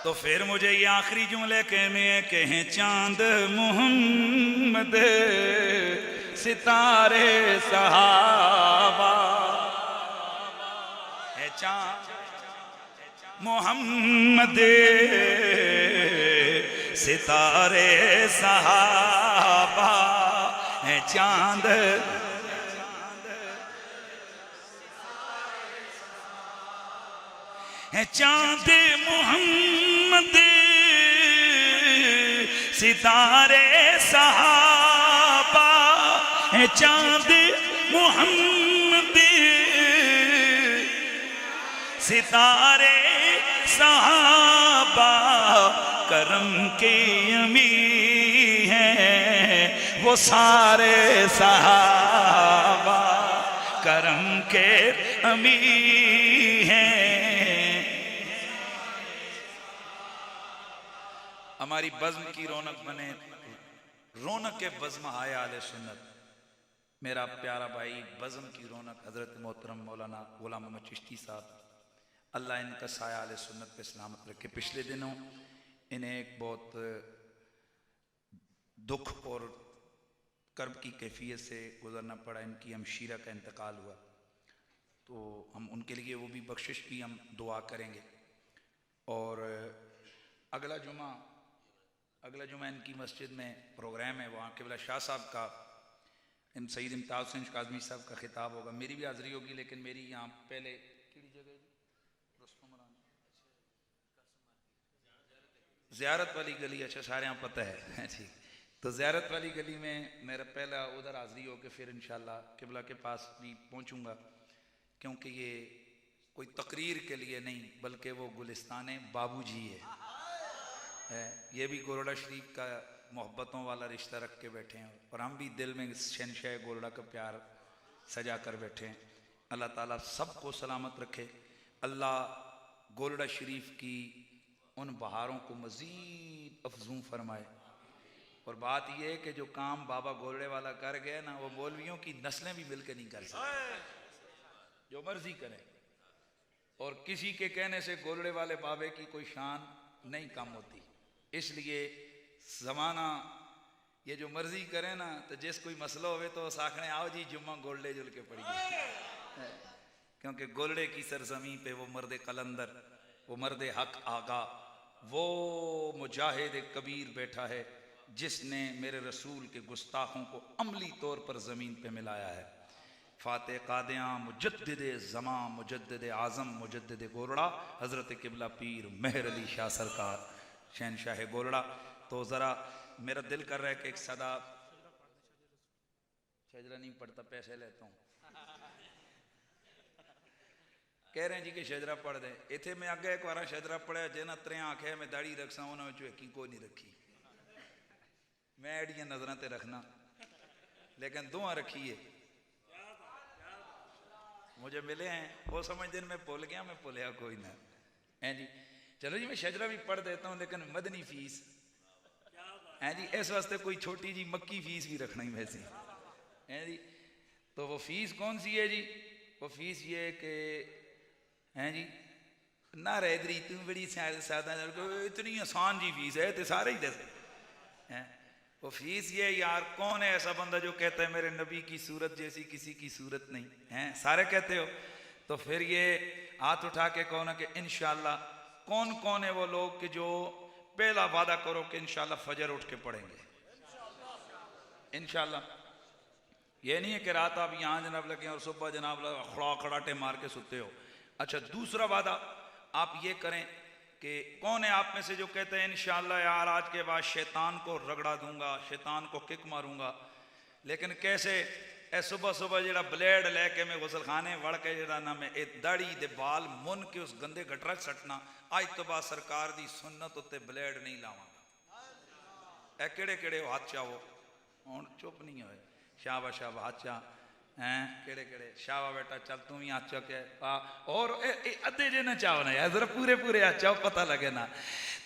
[SPEAKER 1] तो फिर मुझे ये आखिरी जुमले कहने कहें, चांद मोहम्मद सितारे सहाबा है, चांद मोहम्मद सितारे सहाबा है, चांद है, चांद मोहम्मद सितारे सहाबा है चांद मोहम्मद, सितारे सहाबा करम के अमी हैं, वो सारे सहाबा करम के अमी हैं। हमारी बज़्म की रौनक बने, रौनक के बज़्म आए आले सुन्नत। मेरा प्यारा भाई बज़्म की रौनक हज़रत मोहतरम मौलाना ग़ुलाम मोहम्मद चिश्ती साहब, अल्लाह इनका साया आले सुन्नत पे सलामत रखे। पिछले दिनों इन्हें एक बहुत दुख और कर्ब की कैफियत से गुजरना पड़ा। इनकी हमशीरा का इंतकाल हुआ, तो हम उनके लिए वो भी बख्शिश की हम दुआ करेंगे। और अगला जुमा इनकी मस्जिद में प्रोग्राम है, वहाँ क़िबला शाह साहब का, इन सईद इम्तियाज़ हुसैन काज़मी साहब का खिताब होगा। मेरी भी हाज़िरी होगी, लेकिन मेरी यहाँ पहले ज़ियारत वाली गली, अच्छा सारे यहाँ पता है ठीक। तो ज़ियारत वाली गली में मेरा पहला उधर हाज़िरी हो के फिर इंशाअल्लाह क़िबला के पास भी पहुँचूँगा, क्योंकि ये कोई तकरीर के लिए नहीं बल्कि वो गुलिस्तान बाबूजी है। ये भी गोरडा शरीफ का मोहब्बतों वाला रिश्ता रख के बैठे हैं, और हम भी दिल में शहनशाह गोरडा का प्यार सजा कर बैठे हैं। अल्लाह ताला सबको सलामत रखे, अल्लाह गोरडा शरीफ की उन बहारों को मज़ीद अफजूं फरमाए। और बात यह है कि जो काम बाबा गोरडे वाला कर गया ना, वो मौलवियों की नस्लें भी मिलकर नहीं कर सकती, जो मर्जी करें। और किसी के कहने से गोरडे वाले बाबे की कोई शान नहीं कम होती। इसलिए ज़माना ये जो मर्जी करे ना, तो जिस कोई मसला होवे तो साखने आओ जी जुम्मा गोरडे जुल के पढ़िए, क्योंकि गोरडे की सरजमी पे वो मर्द कलंदर, वो मर्द हक आगा, वो मुजाहिद कबीर बैठा है जिसने मेरे रसूल के गुस्ताखों को अमली तौर पर ज़मीन पे मिलाया है। फ़ातिह क़ादियाँ, मुजद्दिद ज़मां, मुजद्दिद आज़म, मुजद्दिद गोरडा, हज़रत क़िबला पीर मेहर अली शाह सरकार शहनशाह गोरडा। तो ज़रा मेरा दिल कर रहा है कि एक सदा शजरा नहीं पढ़ता, पैसे लेता हूँ, कह रहे हैं जी कि शजरा पढ़ दे। इतने मैं अगे एक बार शजरा पढ़िया, जिन्हें त्रे आखे मैं दाढ़ी रखसा, उन्होंने एक को नहीं रखी, मैं एडियां नजर ते रखना, लेकिन दुआ रखी है। मुझे मिले हैं वो समझते मैं भूल गया, मैं भूलिया कोई ना है जी। चलो जी मैं शजरा भी पढ़ देता हूँ, लेकिन मदनी फीस है जी, इस वास्ते कोई छोटी जी मक्की फीस भी रखना ही वैसे है जी। तो वो फीस कौन सी है जी? वो फीस ये कि हैं जी ना रैदरी तू बड़ी सादा, इतनी आसान जी फीस है, तो सारे ही दस हैं। वो फीस ये यार, कौन है ऐसा बंदा जो कहता है मेरे नबी की सूरत जैसी किसी की सूरत नहीं है? सारे कहते हो, तो फिर ये हाथ उठा के कहो ना कि इंशाल्लाह कौन कौन है वो लोग कि जो पहला वादा करो कि इंशाल्लाह फजर उठ के पढ़ेंगे इंशाल्लाह। ये नहीं है कि रात आप यहाँ जनाब लगे और सुबह जनाब खड़ा खड़ाटे मार के सोते हो। अच्छा, दूसरा वादा आप ये करें कि कौन है आप में से जो कहते हैं इंशाअल्लाह यार आज के बाद शैतान को रगड़ा दूंगा, शैतान को किक मारूंगा, लेकिन कैसे ए सुबह सुबह जरा ब्लेड लैके मैं गुसलखाने वड़ के जरा ना मैं ए दाढ़ी दे बाल मुन के उस गंदे गटरा सटना, आज तो बाद सरकार दी सुन्नत उत्ते ब्लेड नहीं लावांगा। ए केड़े केड़े हाथ चाहो हुण चुप नहीं होए, शाबा शाबा हाथ चा हैं केड़े केड़े शाबा बेटा चल तू भी हाथ चौके और अद्धे जे न चाहो ना यार, जरा पूरे पूरे हाथ चाहो पता लगे ना।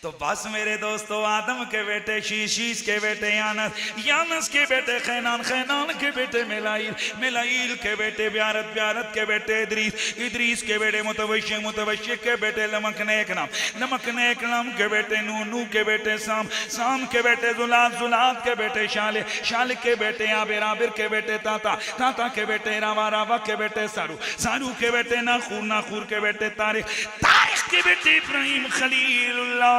[SPEAKER 1] तो बस मेरे दोस्तों, आदम के बेटे शीश के बेटे यानस के बेटे खैनान के बेटे मिलाइल के बेटे ब्यारत के बेटे इदरीस के बेटे मुतवश्शि के बेटे नमकने एक नाम के बेटे नू के बेटे साम के बेटे जुलात के बेटे शाल के बेटे आबिर के बेटे ताता के बेटे रावा के बेटे सारू के बेटे नाखूर के बेटे तारिक आपके बेटे इब्राहिम खलीलुल्लाह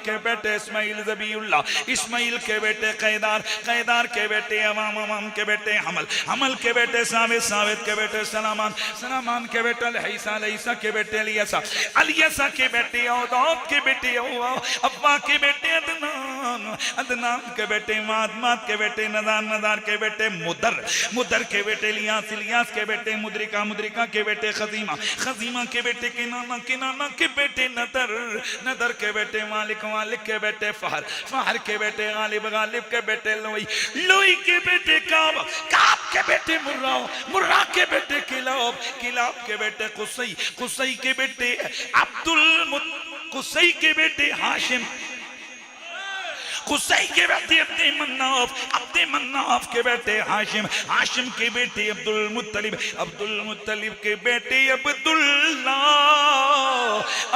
[SPEAKER 1] के बेटे इस्माइल ज़बीउल्लाह, इस्माइल के बेटे कैदार, कैदार के बेटे अवाम, अवाम के बेटे हमल, हमल के बेटे साविद, साविद के बेटे सलामान, सलामान के बेटे अलईसा, अलईसा के बेटे अलियसा, अलियसा के बेटे औदाद के बेटे अब्बा के बेटे अदनान, अदनान के बेटे माद, माद के बेटे नदार, नदार के बेटे मुदर, मुदर के बेटे इलियास, इलियास के बेटे मुद्रिका, मुद्रिका के बेटे खजीमा, खजीमा के बेटे किनाना, किनाना के बेटे नदर, नदर के बेटे मालिक, मालिक के बेटे फहर, फहर के बेटे गालिब, गालिब के बेटे लोई, लोई के बेटे काब, काब के बेटे मुर्रा, मुर्रा के बेटे किलाब, किलाब के बेटे कुसई, कुसई के बेटे कुसई के बेटे हाशिम, कुसई के बेटे अब्दे मन्नाफ, अब्दे मन्नाफ के बेटे हाशिम, हाशिम के बेटे अब्दुल मुत्तलिब, अब्दुल मुत्तलिब के बेटे अब्दुल्ला,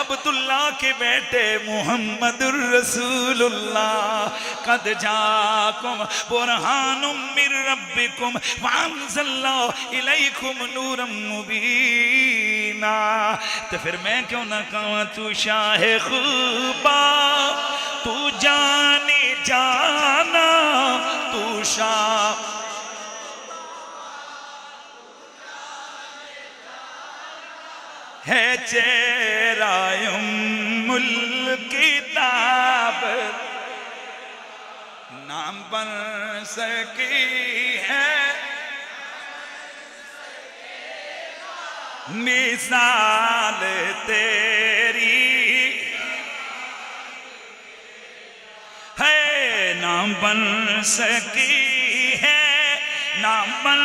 [SPEAKER 1] अब्दुल्ला के बेटे मुहम्मदुर रसूलुल्लाह, कद जाकुम बुरहानुम मिर रब्बिकुम वअंज़लना इलैकुम नूरम मुबीना। तो फिर मैं क्यों ना कहूँ तू शाहे खुबा, तू जाने जाना, तू शाह है चेहरा उम्मुल किताब, नाम बन सकी है मिसाल तेरी है, नाम बन सकी है, नाम बन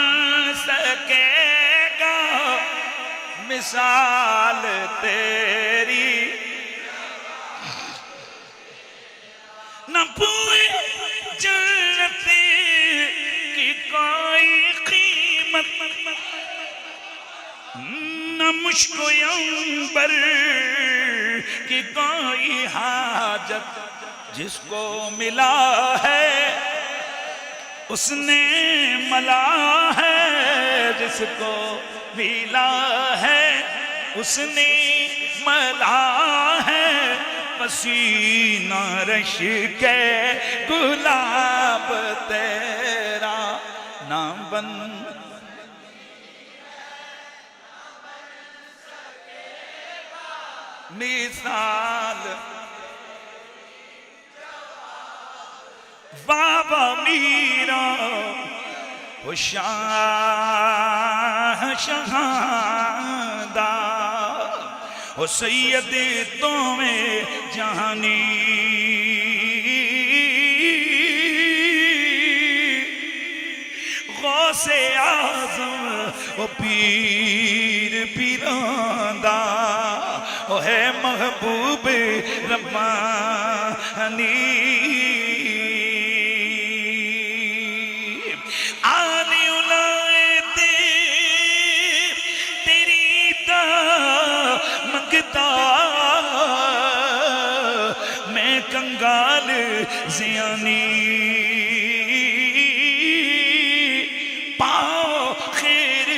[SPEAKER 1] सकेगा मिसाल तेरी, न पूरे जन्नत की कोई कीमत, न मुश्को अंबर की कोई हाजत, जिसको मिला है उसने मला है, जिसको मिला है उसने मला है, पसीना रश के गुलाब तेरा नाम बन मिसाल। बाबा मीरा वो शाह शहादा, वो सैयद तुम्हें जहानी, गौसे आज़म वो पीर पीरांदा, वो है महबूब रब्बानी, मैं कंगाल ज़ियानी, पाओ खैर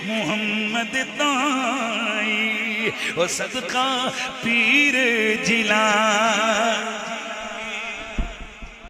[SPEAKER 1] मोहम्मद ताई, वो सदका पीर जिला